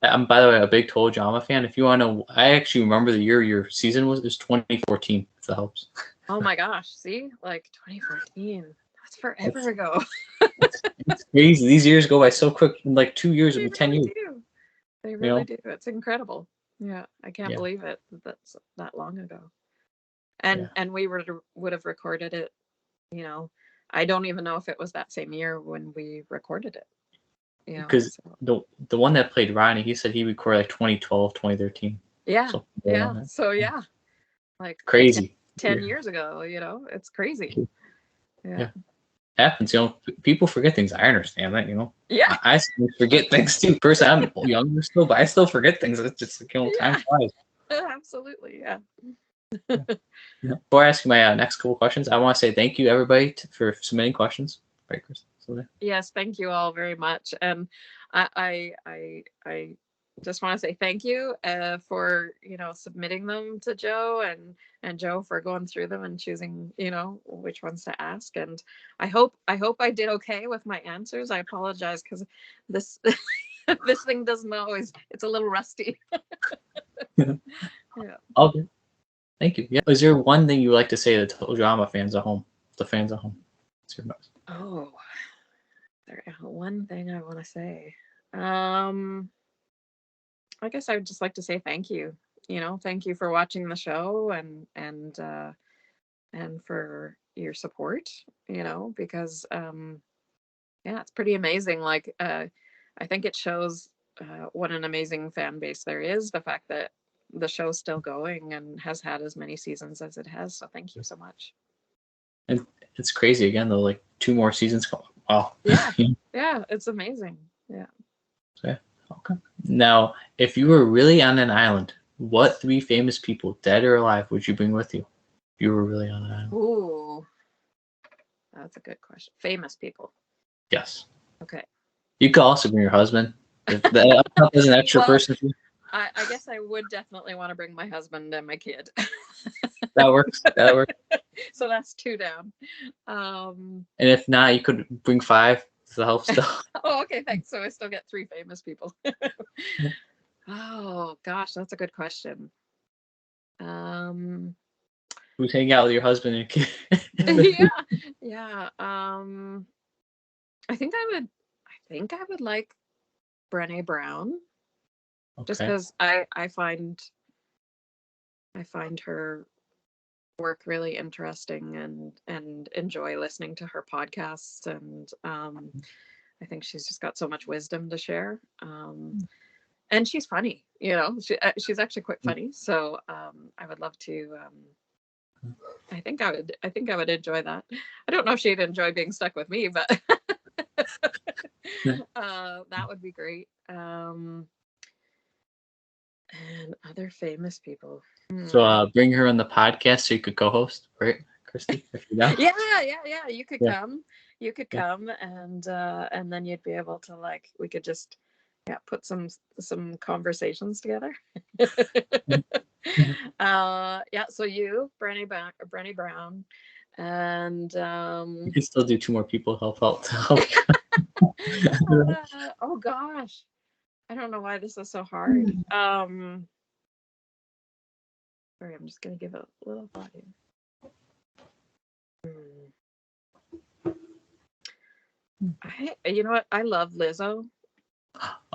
I'm, by the way, a big Total Drama fan. If you want to know, I actually remember the year your season was. It was 2014, if that helps. Oh my gosh. See, like 2014. That's forever ago. It's crazy. These years go by so quick. In like 2 years, it'll be 10 years. Do. They really do. It's incredible. Yeah, I can't believe it. That's that long ago. And we would have recorded it. I don't even know if it was that same year when we recorded it. Because the one that played Ronnie, he said he recorded like 2012, 2013. Yeah. So, yeah. So yeah, like crazy. 10 years ago. It's crazy. Yeah. Happens. People forget things. I understand that. Yeah. I forget things too. Personally, I'm younger still, but I still forget things. It's just time flies. Absolutely. Yeah. Before I ask you my next couple questions, I want to say thank you everybody for submitting questions. Right, Chris? Yes, thank you all very much, and I just want to say thank you for submitting them to Joe, and Joe for going through them and choosing which ones to ask. And I hope I did okay with my answers. I apologize because this this thing doesn't always. It's a little rusty. Yeah. Okay. Thank you. Yeah. Is there one thing you would like to say to the drama fans at home? The fans at home. What's your best? Oh, one thing I want to say. I guess I would just like to say thank you. Thank you for watching the show, and for your support. Because yeah, it's pretty amazing. Like I think it shows what an amazing fan base there is. The fact that the show's still going and has had as many seasons as it has. So thank you so much. And it's crazy again though, like 2 more seasons coming. Wow. Yeah. Yeah, it's amazing. Yeah. Okay. Now, if you were really on an island, what 3 famous people, dead or alive, would you bring with you? If you were really on an island. Ooh, that's a good question. Famous people. Yes. Okay. You could also bring your husband. If that is an extra Well, person. I guess I would definitely want to bring my husband and my kid. That works. That works. So that's 2 down. And if not, you could bring 5 to help still. Oh, okay, thanks. So I still get 3 famous people. Oh gosh, that's a good question. Who's hanging out with your husband and kid? Yeah. I think I would like Brené Brown, just Okay. because I find her work really interesting and enjoy listening to her podcasts, and I think she's just got so much wisdom to share. And she's funny, she's actually quite funny. So I would love to. I think I would enjoy that. I don't know if she'd enjoy being stuck with me, but that would be great. And other famous people. So bring her on the podcast so you could co-host, right, Kristi? If you're down. Yeah. You could Yeah. come. You could come, and then you'd be able to, like, we could just put some conversations together. So you, Brené Brown, and You can still do 2 more people help out. oh gosh, I don't know why this is so hard. Sorry, I'm just gonna give it a little thought here. You know what? I love Lizzo.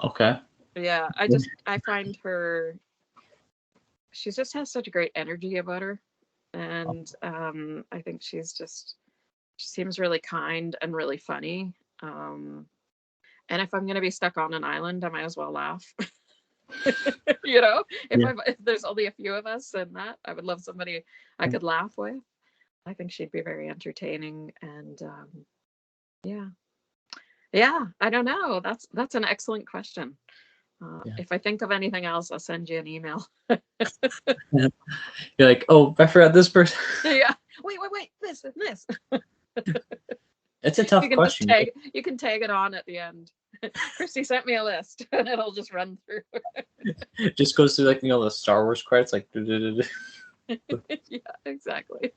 Okay. Yeah, I find her. She just has such a great energy about her, and I think she seems really kind and really funny. And if I'm gonna be stuck on an island, I might as well laugh. If there's only a few of us, and that I would love somebody I could laugh with. I think she'd be very entertaining, and I don't know. That's an excellent question. If I think of anything else, I'll send you an email. You're like, oh, I forgot this person. Yeah. Wait. This. It's a tough question. You can tag it on at the end. Kristi sent me a list, and it'll just run through. It just goes through, like, the Star Wars credits, like. Yeah, exactly.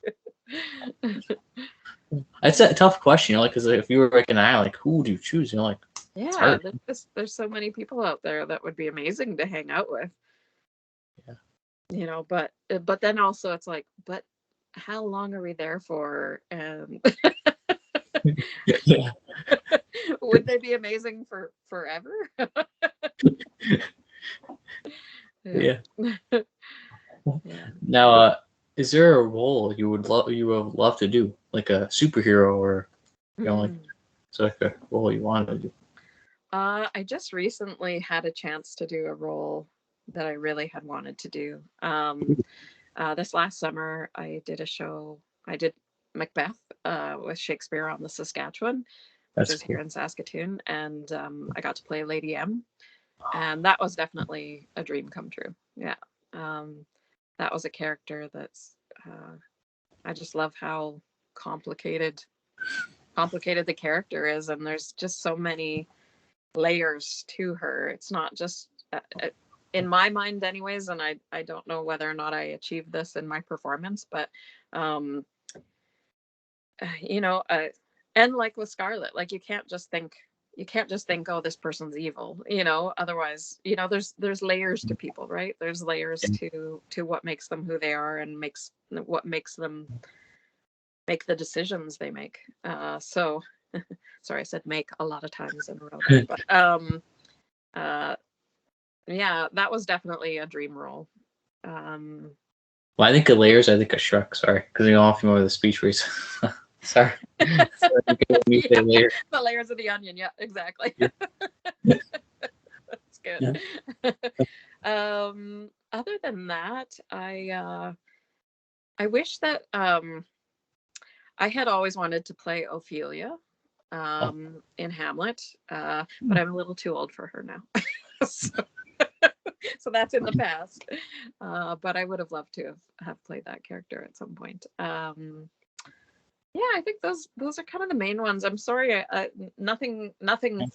It's a tough question, because if you were like an island, like, who would you choose? Like, yeah, there's so many people out there that would be amazing to hang out with. Yeah. But then also it's like, but how long are we there for? And yeah. Would they be amazing for forever? Yeah. Now, is there a role you would love to do, like a superhero, or like, so like a role you want to do? I just recently had a chance to do a role that I really had wanted to do. This last summer, I did a show. I did Macbeth with Shakespeare on the Saskatchewan, which is here in Saskatoon, and I got to play Lady M, and that was definitely a dream come true. Yeah, that was a character that's. I just love how complicated the character is, and there's just so many layers to her. It's not just in my mind anyways, and I don't know whether or not I achieved this in my performance, but and like with Scarlett, like you can't just think, oh, this person's evil, otherwise, there's layers to people, right? There's layers to what makes them who they are, and what makes them make the decisions they make. So sorry, I said make a lot of times in a row there, but that was definitely a dream role. Well, I think of layers, I think of Shrek, sorry, because off more of the speech race. Sorry. The layers of the onion, yeah, exactly. Yeah. That's good. Other than that, I wish that I had always wanted to play Ophelia in Hamlet, but I'm a little too old for her now. so, so that's in the past. But I would have loved to have played that character at some point. Yeah, I think those are kind of the main ones. I'm sorry, nothing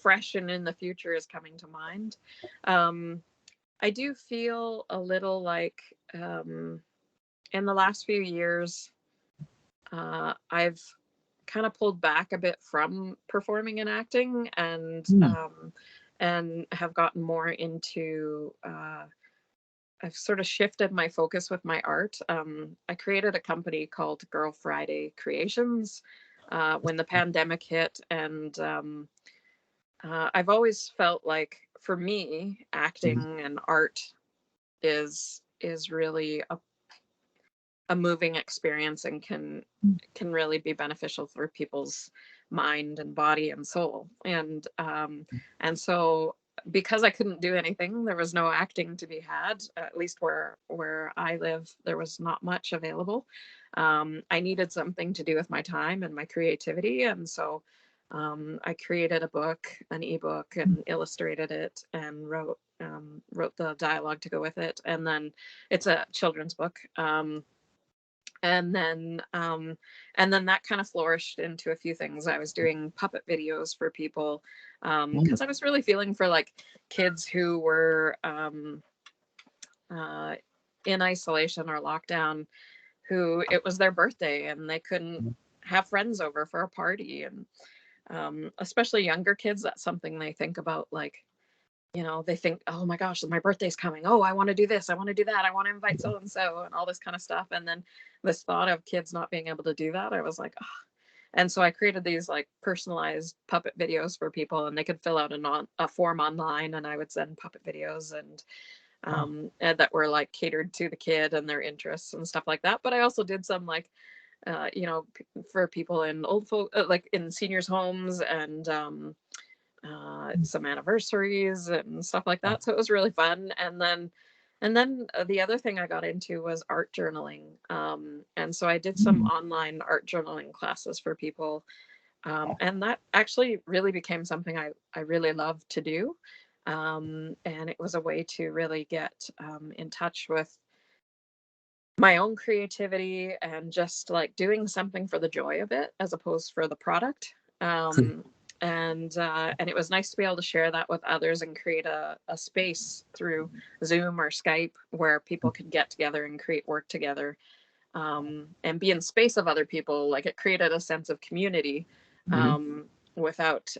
fresh and in the future is coming to mind. I do feel a little like in the last few years, I've kind of pulled back a bit from performing and acting, and have gotten more into. I've sort of shifted my focus with my art. I created a company called Girl Friday Creations when the pandemic hit, and I've always felt like, for me, acting and art is really a moving experience, and can really be beneficial for people's mind and body and soul. And so, because I couldn't do anything, there was no acting to be had, at least where I live, there was not much available. I needed something to do with my time and my creativity, and so I created a book, an ebook, and illustrated it, and wrote the dialogue to go with it. And then it's a children's book. And then that kind of flourished into a few things. I was doing puppet videos for people because I was really feeling for like kids who were in isolation or lockdown, who it was their birthday and they couldn't have friends over for a party. And especially younger kids, that's something they think about, like, you know, they think, oh my gosh, my birthday's coming. Oh, I want to do this. I want to do that. I want to invite so-and-so and all this kind of stuff. And then this thought of kids not being able to do that, I was like, oh. And so I created these like personalized puppet videos for people, and they could fill out a form online, and I would send puppet videos and that were like catered to the kid and their interests and stuff like that. But I also did some like, for people in old folk, like in seniors homes, and some anniversaries and stuff like that. So it was really fun. And then the other thing I got into was art journaling. And so I did some online art journaling classes for people. And that actually really became something I really loved to do. And it was a way to really get in touch with my own creativity and just like doing something for the joy of it as opposed for the product. And it was nice to be able to share that with others and create a space through Zoom or Skype where people could get together and create work together, and be in space of other people. Like, it created a sense of community without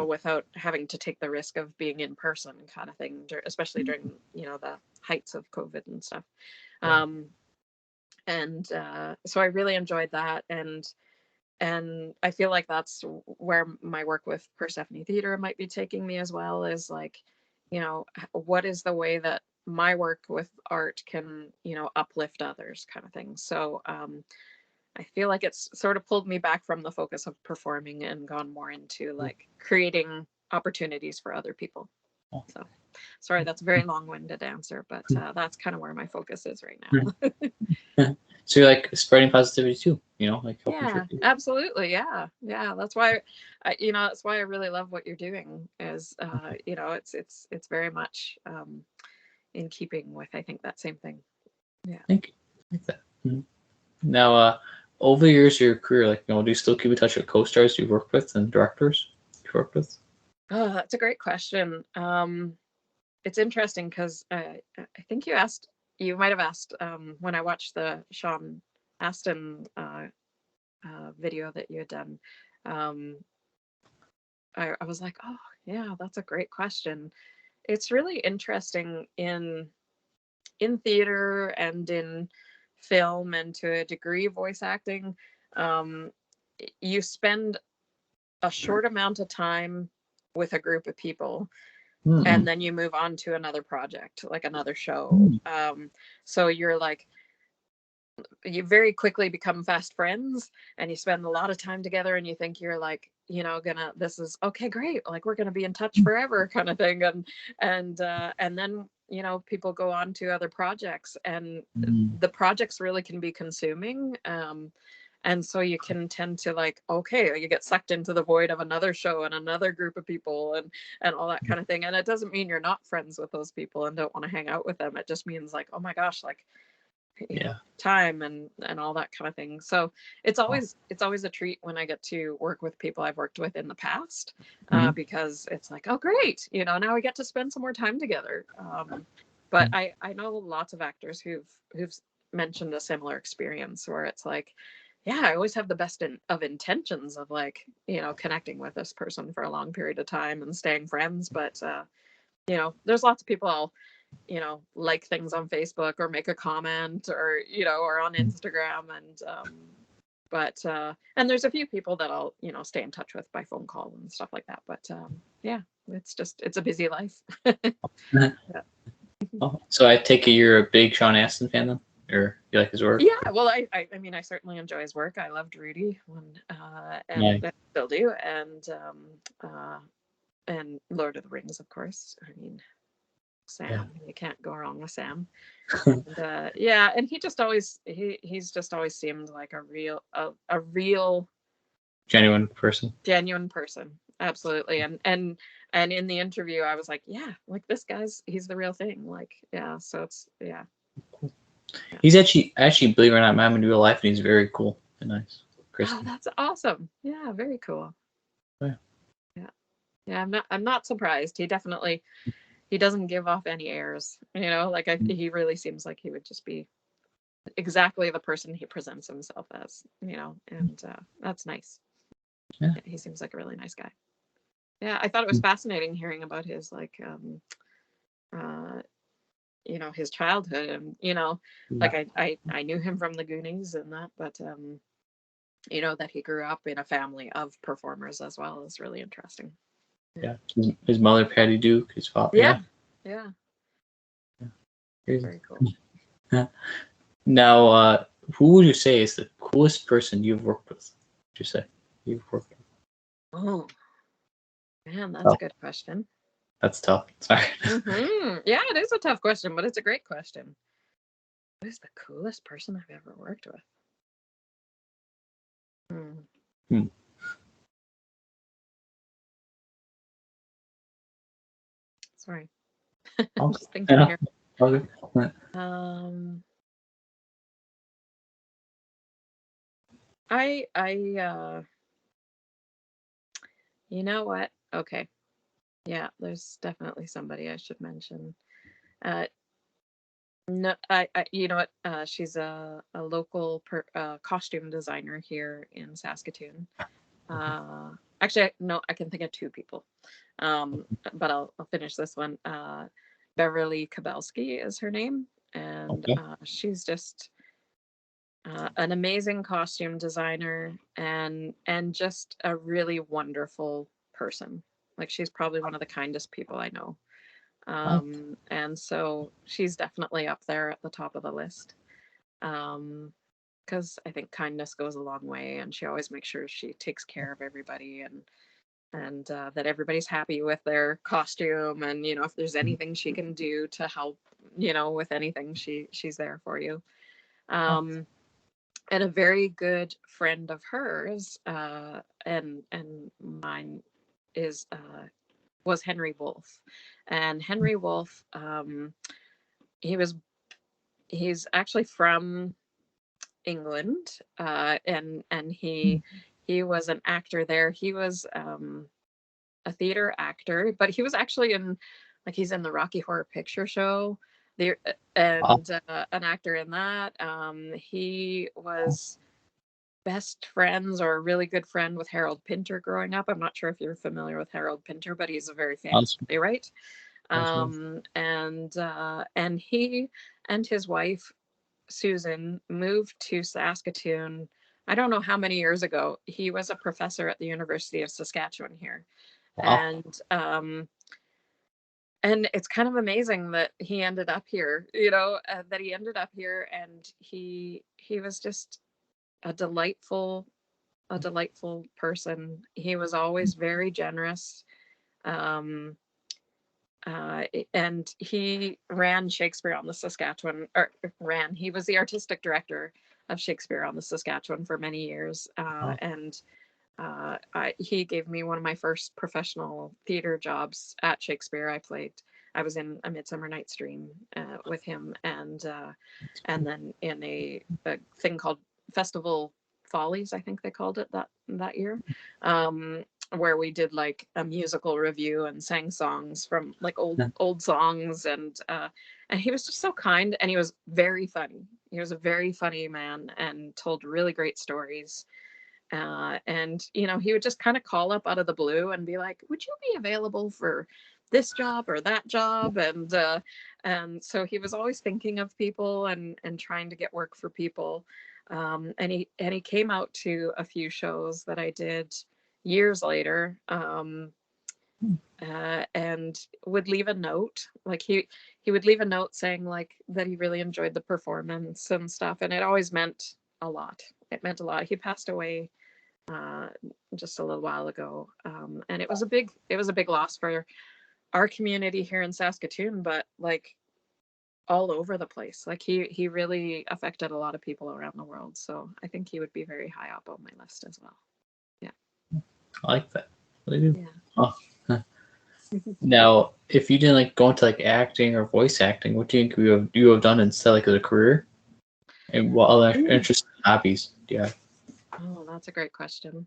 without having to take the risk of being in person, kind of thing, especially during the heights of COVID and stuff. So I really enjoyed that, and I feel like that's where my work with Persephone Theater might be taking me as well, is like, what is the way that my work with art can, uplift others, kind of thing. So I feel like it's sort of pulled me back from the focus of performing and gone more into like creating opportunities for other people. So sorry, that's a very long-winded answer, but that's kind of where my focus is right now. So you're like spreading positivity too, like helping people. Absolutely. Yeah. That's why, that's why I really love what you're doing, is, it's very much in keeping with, I think, that same thing. Yeah. Thank you. Like that. Now, over the years of your career, do you still keep in touch with co-stars you've worked with and directors you've worked with? Oh, that's a great question. It's interesting because I think you might have asked when I watched the Sean Astin video that you had done. I was like, oh yeah, that's a great question. It's really interesting in theater and in film, and to a degree voice acting. You spend a short amount of time with a group of people, and then you move on to another project, like another show. So you very quickly become fast friends, and you spend a lot of time together, and you think you're like this is okay, great, like we're gonna be in touch forever kind of thing. And then people go on to other projects, and the projects really can be consuming. And so you can tend to, like, okay, you get sucked into the void of another show and another group of people and all that kind of thing. And it doesn't mean you're not friends with those people and don't want to hang out with them. It just means, like, oh my gosh, like, time and all that kind of thing. So it's always a treat when I get to work with people I've worked with in the past, because it's like, oh great, now we get to spend some more time together. But I know lots of actors who've mentioned a similar experience where it's like, yeah, I always have the best of intentions of, like, connecting with this person for a long period of time and staying friends. But there's lots of people I'll like things on Facebook or make a comment or or on Instagram, and there's a few people that I'll stay in touch with by phone call and stuff like that. But yeah, it's a busy life. Yeah. Oh, so I take it you're a big Sean Astin fan then, or you like his work? Yeah, well, I mean, I certainly enjoy his work. I loved Rudy and I still do, and Lord of the Rings, of course. I mean, Sam, you can't go wrong with Sam. And, and he just always he's just always seemed like a real genuine person. Absolutely. And in the interview I was like, yeah, like, this he's the real thing, like, yeah. So it's He's actually, believe it or not, met him in real life, and he's very cool and nice. Kristi. Oh, that's awesome. Yeah, very cool. Yeah, I'm not surprised. He definitely, he doesn't give off any airs, like, he really seems like he would just be exactly the person he presents himself as, and that's nice. Yeah. He seems like a really nice guy. Yeah, I thought it was fascinating hearing about his, like, his childhood, and like, I knew him from the Goonies and that, but that he grew up in a family of performers as well is really interesting. Yeah, his mother, Patty Duke, his father. Yeah. Crazy. Very cool. Now, who would you say is the coolest person you've worked with? Would you say you've worked with? Oh man, that's a good question. That's tough. Sorry. Yeah, it is a tough question, but it's a great question. Who's the coolest person I've ever worked with? Sorry. Just thinking here. Okay. You know what? Okay. Yeah, there's definitely somebody I should mention. No, you know what? She's a local costume designer here in Saskatoon. Actually, no, I can think of two people. But I'll finish this one. Beverly Kabelski is her name, and she's just an amazing costume designer and just a really wonderful person. Like, she's probably one of the kindest people I know. And so she's definitely up there at the top of the list. Because I think kindness goes a long way, and she always makes sure she takes care of everybody, and that everybody's happy with their costume, and if there's anything she can do to help, with anything, she's there for you. And a very good friend of hers, and mine was Henry Wolf. And Henry Wolf, he's actually from England, and he was an actor there. He was a theater actor, but he was actually he's in the Rocky Horror Picture Show there, and an actor in that. He was best friends or a really good friend with Harold Pinter growing up. I'm not sure if you're familiar with Harold Pinter, but he's a very famous playwright. And he and his wife Susan moved to Saskatoon. I don't know how many years ago. He was a professor at the University of Saskatchewan here. And it's kind of amazing that he ended up here, and he was just a delightful a delightful person. He was always very generous. And he ran Shakespeare on the Saskatchewan, or he was the artistic director of Shakespeare on the Saskatchewan for many years. And he gave me one of my first professional theater jobs at Shakespeare. I was in A Midsummer Night's Dream with him, and then in a thing called Festival Follies, I think they called it that year, where we did like a musical review and sang songs from like old songs, and he was just so kind, and he was very funny. He was a very funny man and told really great stories. And he would just kind of call up out of the blue and be like, "Would you be available for this job or that job?" And so he was always thinking of people and trying to get work for people. And he came out to a few shows that I did years later, and would leave a note. Like he would leave a note saying like that he really enjoyed the performance and stuff, and it always meant a lot. It meant a lot. He passed away just a little while ago, and it was a big loss for our community here in Saskatoon, but like all over the place. Like he really affected a lot of people around the world, so I think he would be very high up on my list as well. Yeah, I like that. Really do. yeah. Oh. Now, if you didn't like go into like acting or voice acting, what do you think you have done instead, like as a career? And what other interests and hobbies do you have? Oh, that's a great question.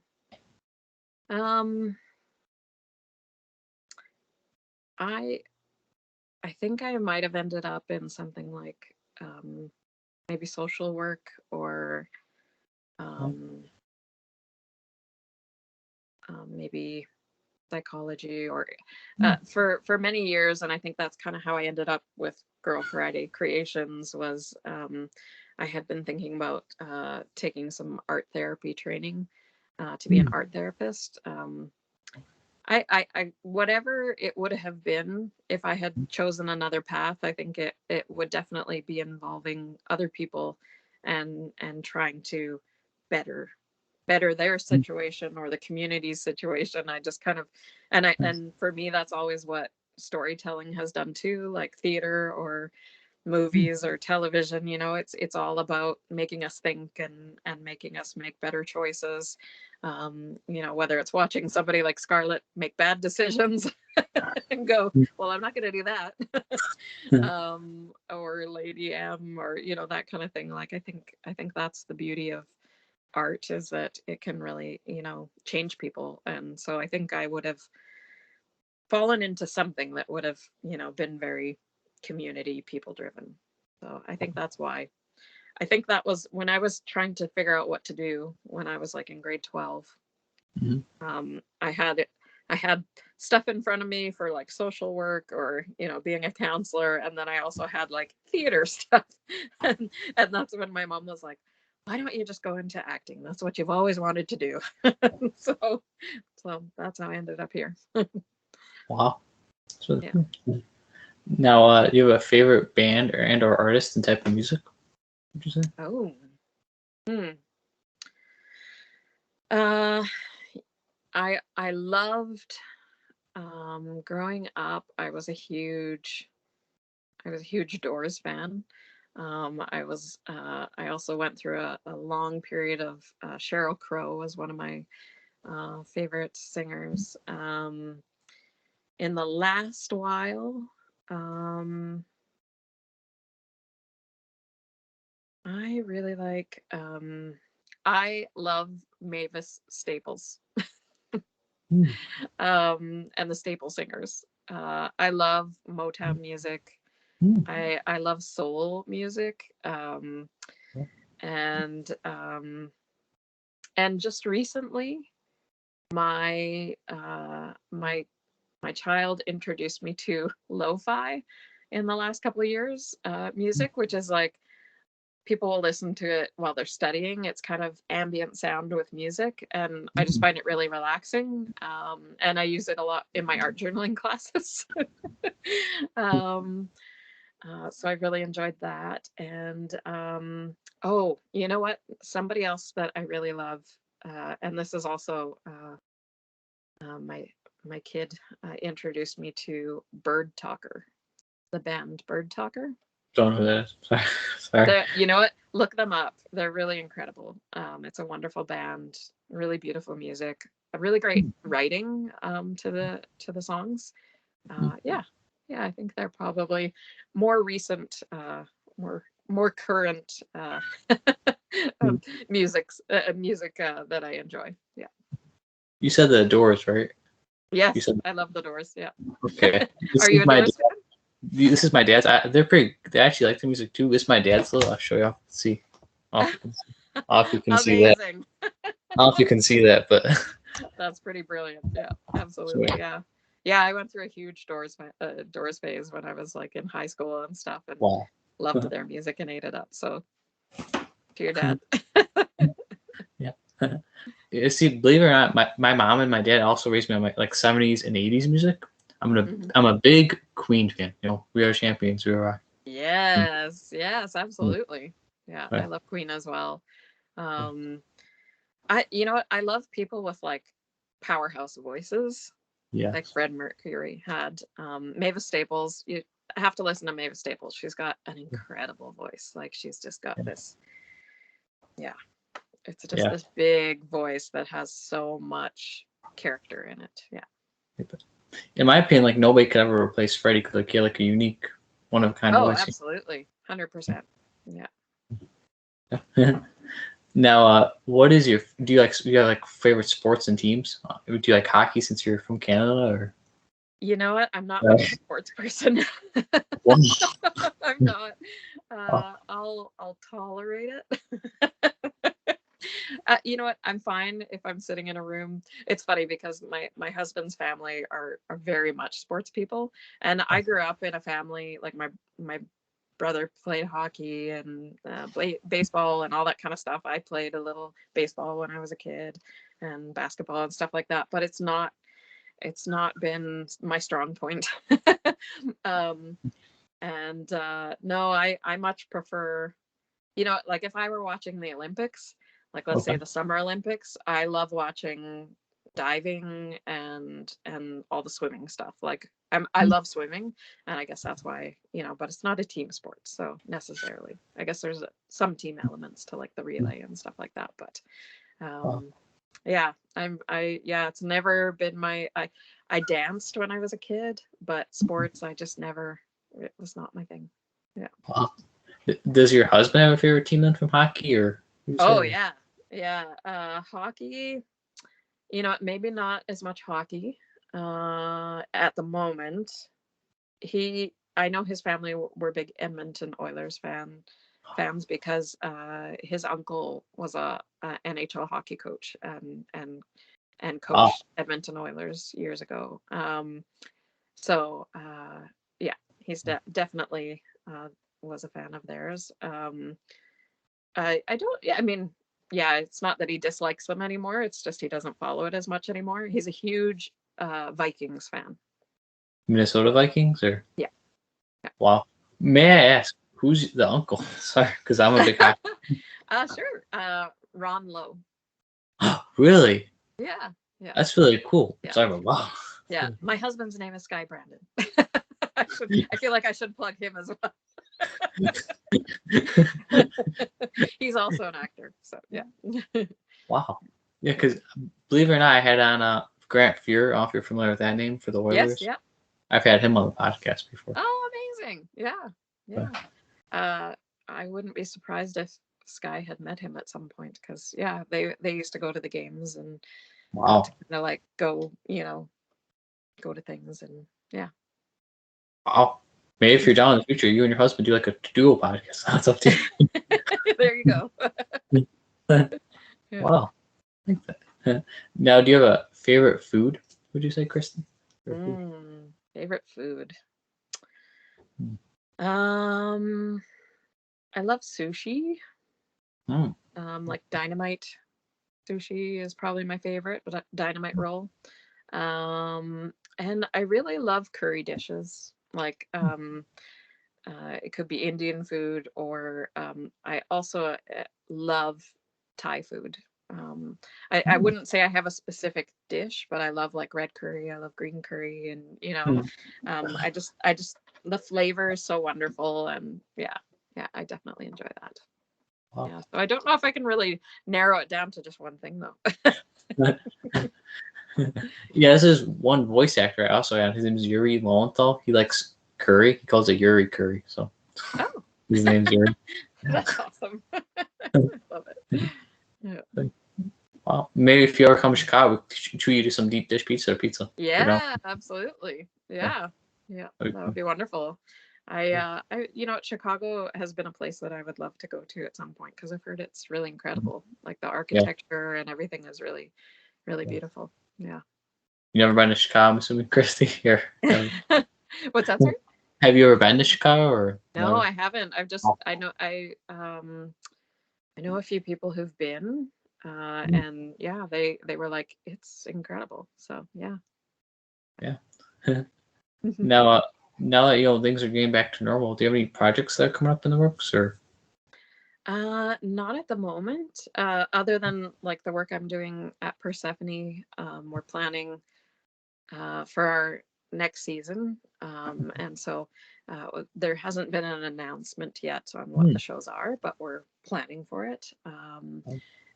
I think I might have ended up in something like maybe social work or maybe psychology, or for many years. And I think that's kind of how I ended up with Girl Friday Creations. Was I had been thinking about taking some art therapy training to be an art therapist. I whatever it would have been if I had chosen another path, I think it would definitely be involving other people and trying to better their situation or the community's situation. I just kind of and for me that's always what storytelling has done too, like theater or movies or television. It's all about making us think and making us make better choices. Whether it's watching somebody like Scarlett make bad decisions and go, well, I'm not going to do that. Or Lady M, or that kind of thing. Like I think that's the beauty of art, is that it can really change people. And so I think I would have fallen into something that would have been very community people driven. So I think that's why. I think that was when I was trying to figure out what to do when I was like in grade 12. I had stuff in front of me for like social work or being a counselor, and then I also had like theater stuff. and that's when my mom was like, why don't you just go into acting? That's what you've always wanted to do. so that's how I ended up here. Wow. So, yeah. Now, do you have a favorite band or artist and type of music? Would you say? Oh. I loved growing up. I was a huge Doors fan. I also went through a long period of Sheryl Crow was one of my favorite singers. In the last while, I really like. I love Mavis Staples. And the Staple Singers. I love Motown music. I love soul music. And just recently, my child introduced me to lo-fi in the last couple of years, music, which is like people will listen to it while they're studying. It's kind of ambient sound with music, and I just find it really relaxing. And I use it a lot in my art journaling classes. So I really enjoyed that. And oh, you know what? Somebody else that I really love and this is also my kid introduced me to Bird Talker, the band Bird Talker. Don't know who that is. Sorry. You know what? Look them up. They're really incredible. It's a wonderful band, really beautiful music, a really great writing to the songs. Yeah, I think they're probably more recent, more current music that I enjoy. Yeah. You said the Doors, right? Yes, You said I love the Doors. Yeah. okay. Are you a Doors fan? This is my dad's. They're pretty. They actually like the music too. This is my dad's little. I'll show you. See. Off if you can see that. Amazing. I don't know if you can see that, but That's pretty brilliant. Yeah, absolutely. Yeah. I went through a huge Doors phase when I was like in high school and stuff, and wow. loved their music and ate it up. So, to your dad. Yeah. See, believe it or not, my mom and my dad also raised me on like 70s and 80s music. I'm a big Queen fan. You know, we are champions. We are. Yes, absolutely. Yeah, Right. I love Queen as well. You know what? I love people with like powerhouse voices. Yeah. Like Fred Mercury had. Mavis Staples, you have to listen to Mavis Staples. She's got an incredible voice. Like she's just got this. Yeah, it's just this big voice that has so much character in it. Yeah. In my opinion, like nobody could ever replace Freddie because like he had like a unique, one of a kind voice. Absolutely, 100%. Yeah. Now, what is do you have like favorite sports and teams? Do you like hockey since you're from Canada, or? You know what? I'm not much a sports person. I'm not. I'll tolerate it. You know what? I'm fine if I'm sitting in a room. It's funny because my husband's family are very much sports people, and I grew up in a family like my brother played hockey and baseball and all that kind of stuff. I played a little baseball when I was a kid and basketball and stuff like that, but it's not been my strong point. No, I much prefer, you know, like if I were watching the Olympics, like let's say the Summer Olympics, I love watching diving and all the swimming stuff. Like I love swimming, and I guess that's why, you know, but it's not a team sport, so necessarily. I guess there's some team elements to like the relay and stuff like that, but yeah, it's never been I danced when I was a kid, but sports I just never, it was not my thing. Yeah. Wow. Does your husband have a favorite team then from hockey, or? Oh yeah. Hockey, you know, maybe not as much hockey at the moment. I know his family were big Edmonton Oilers fans because his uncle was a NHL hockey coach and coached Edmonton Oilers years ago. So yeah, he's definitely was a fan of theirs. I don't. Yeah, I mean, yeah, it's not that he dislikes them anymore. It's just he doesn't follow it as much anymore. He's a huge Vikings fan. Minnesota Vikings, or? Yeah. Wow. May I ask who's the uncle? Sorry, because I'm a big hockey. Sure. Ron Lowe. Really? Yeah. That's really cool. Yeah. Sorry, wow. Yeah. My husband's name is Sky Brandon. I feel like I should plug him as well. He's also an actor, so yeah. Wow. Yeah, because believe it or not, I had on Grant Fuhr. I don't know if you're familiar with that name for the Oilers. Yes, yeah. I've had him on the podcast before. Oh, amazing. Yeah. I wouldn't be surprised if Sky had met him at some point, because yeah, they used to go to the games and wow, to kind of like go to things, and yeah. Wow. Maybe if you're down in the future, you and your husband do like a duo podcast. That's up to you. There you go. Yeah. Wow. I like that. Now, do you have a favorite food, would you say, Kristi? Favorite food? I love sushi. Like Dynamite sushi is probably my favorite, but Dynamite roll. And I really love curry dishes. Like it could be Indian food, or I also love Thai food. I wouldn't say I have a specific dish, but I love like red curry. I love green curry, and I just the flavor is so wonderful, and yeah, I definitely enjoy that. Wow. Yeah, so I don't know if I can really narrow it down to just one thing though. Yeah, this is one voice actor I also have. His name is Yuri Lowenthal. He likes curry. He calls it Yuri curry. So Oh, his name's Yuri. that's awesome. Love it. Yeah. Wow. Maybe if you ever come to Chicago, we could treat you to some deep dish pizza or pizza. Yeah, absolutely. Yeah. That'd be That would be wonderful. I Chicago has been a place that I would love to go to at some point because I've heard it's really incredible. Like the architecture and everything is really, really beautiful. Yeah. You never been to Chicago, I'm assuming, Kristi? What's that, sir? Have you ever been to Chicago or No, never? I haven't. I know a few people who've been, and yeah, they were like, it's incredible. So yeah. Yeah. Now, now that things are getting back to normal, do you have any projects that are coming up in the works, or? Not at the moment. Other than like the work I'm doing at Persephone, we're planning for our next season, and so there hasn't been an announcement yet on what the shows are, but we're planning for it.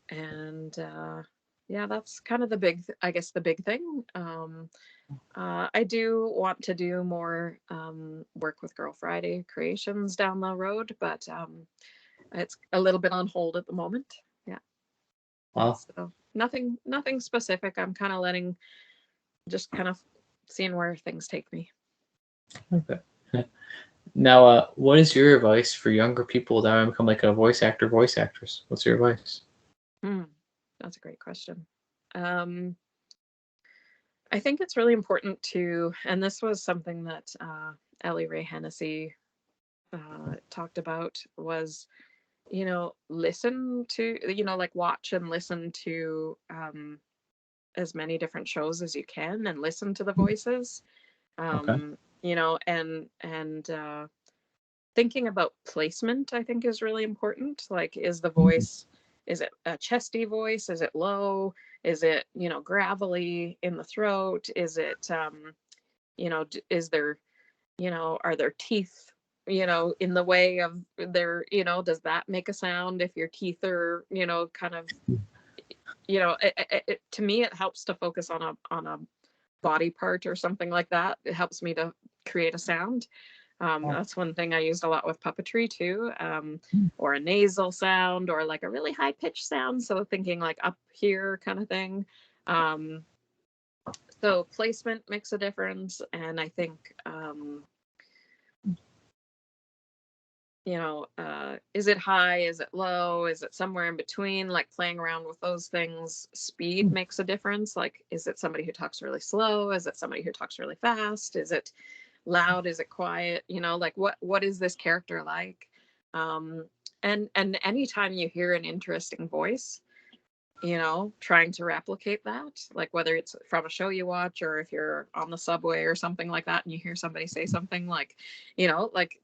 And yeah, that's kind of the big thing. I do want to do more work with Girl Friday Creations down the road, but it's a little bit on hold at the moment. Yeah. Wow. So nothing specific. I'm kind of just kind of seeing where things take me. Okay. Now, what is your advice for younger people that want to become like a voice actor, voice actress? What's your advice? That's a great question. I think it's really important to, and this was something that Ellie Ray Hennessy talked about, was, listen to, like watch and listen to as many different shows as you can and listen to the voices. Okay. And thinking about placement, I think, is really important. Like, is the voice, is it a chesty voice? Is it low? Is it, gravelly in the throat? Is it, is there, are there teeth, in the way of their, does that make a sound if your teeth are, kind of, to me, it helps to focus on a body part or something like that. It helps me to create a sound. That's one thing I used a lot with puppetry too, or a nasal sound or like a really high pitched sound. So thinking like up here kind of thing. So placement makes a difference. And I think, is it high? Is it low? Is it somewhere in between? Like playing around with those things. Speed makes a difference. Like, is it somebody who talks really slow? Is it somebody who talks really fast? Is it loud? Is it quiet? Like what is this character like? And anytime you hear an interesting voice, trying to replicate that, like whether it's from a show you watch or if you're on the subway or something like that and you hear somebody say something like, like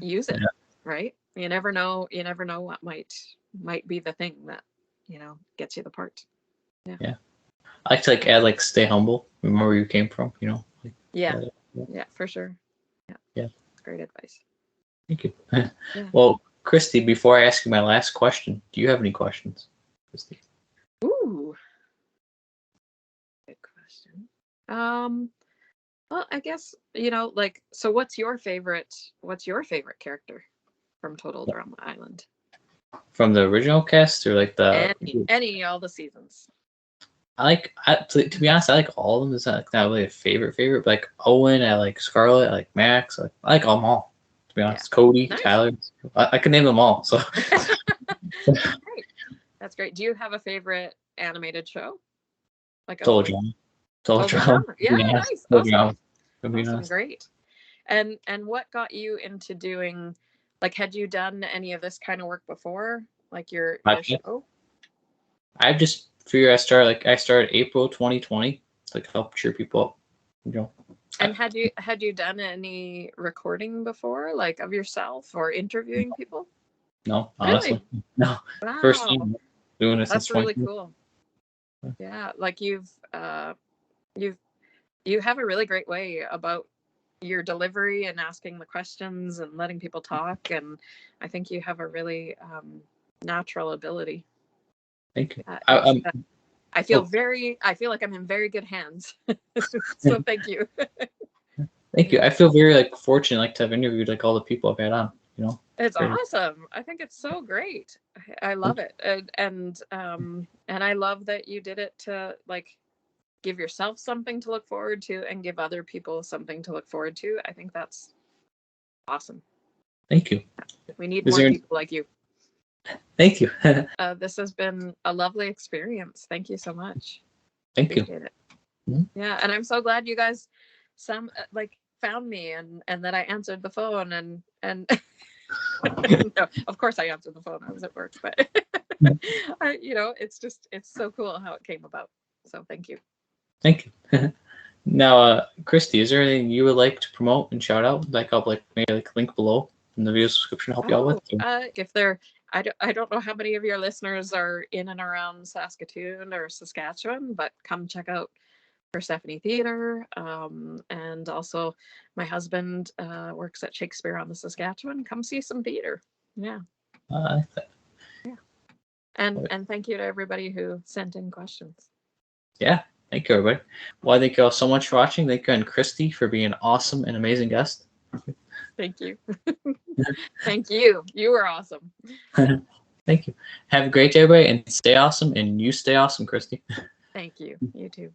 use it. Right? You never know what might be the thing that gets you the part. Yeah. I like to add stay humble, remember where you came from, Yeah, for sure. Yeah. Great advice. Thank you. Well, Kristi, before I ask you my last question, do you have any questions, Kristi? Ooh, good question. Well, I guess, so what's your favorite character from Total Drama Island? From the original cast or all the seasons? To be honest, I like all of them. It's not really a favorite, but like Owen, I like Scarlett, I like Max, I like them all. To be honest, Cody, nice. Tyler, I could name them all. So great. That's great. Do you have a favorite animated show? Like Total Drama. Yeah, nice. Awesome. Great. And what got you into doing, like, had you done any of this kind of work before, like your show? I just figured I started April 2020 to help cheer people up, And had you done any recording before, like of yourself or interviewing people? No, honestly, really? no. Wow. First time. doing this That's since really 20. cool. Yeah, like you have a really great way about your delivery and asking the questions and letting people talk, and I think you have a really natural ability. Thank you. I feel like I'm in very good hands. So thank you. Thank you. I feel very like fortunate like to have interviewed like all the people I've had on. You know, It's very, awesome. I think it's so great. I love it, and I love that you did it to like give yourself something to look forward to and give other people something to look forward to. I think that's awesome. Thank you. We need more people like you. Thank you. This has been a lovely experience. Thank you so much. Thank you. Appreciate it. Mhm. Yeah, and I'm so glad you guys found me and that I answered the phone and no, of course I answered the phone. I was at work, but it's so cool how it came about. So thank you. Thank you. Now, Kristi, is there anything you would like to promote and shout out? Like I'll maybe link below in the video description, help you out with. If they're, I don't know how many of your listeners are in and around Saskatoon or Saskatchewan, but come check out Persephone Theatre. And also my husband works at Shakespeare on the Saskatchewan. Come see some theater. Yeah. Yeah. And thank you to everybody who sent in questions. Yeah. Thank you, everybody. Well, thank you all so much for watching. Thank you, and Kristi, for being an awesome and amazing guest. Thank you. Thank you. You were awesome. Thank you. Have a great day, everybody, and stay awesome. And you stay awesome, Kristi. Thank you. You too.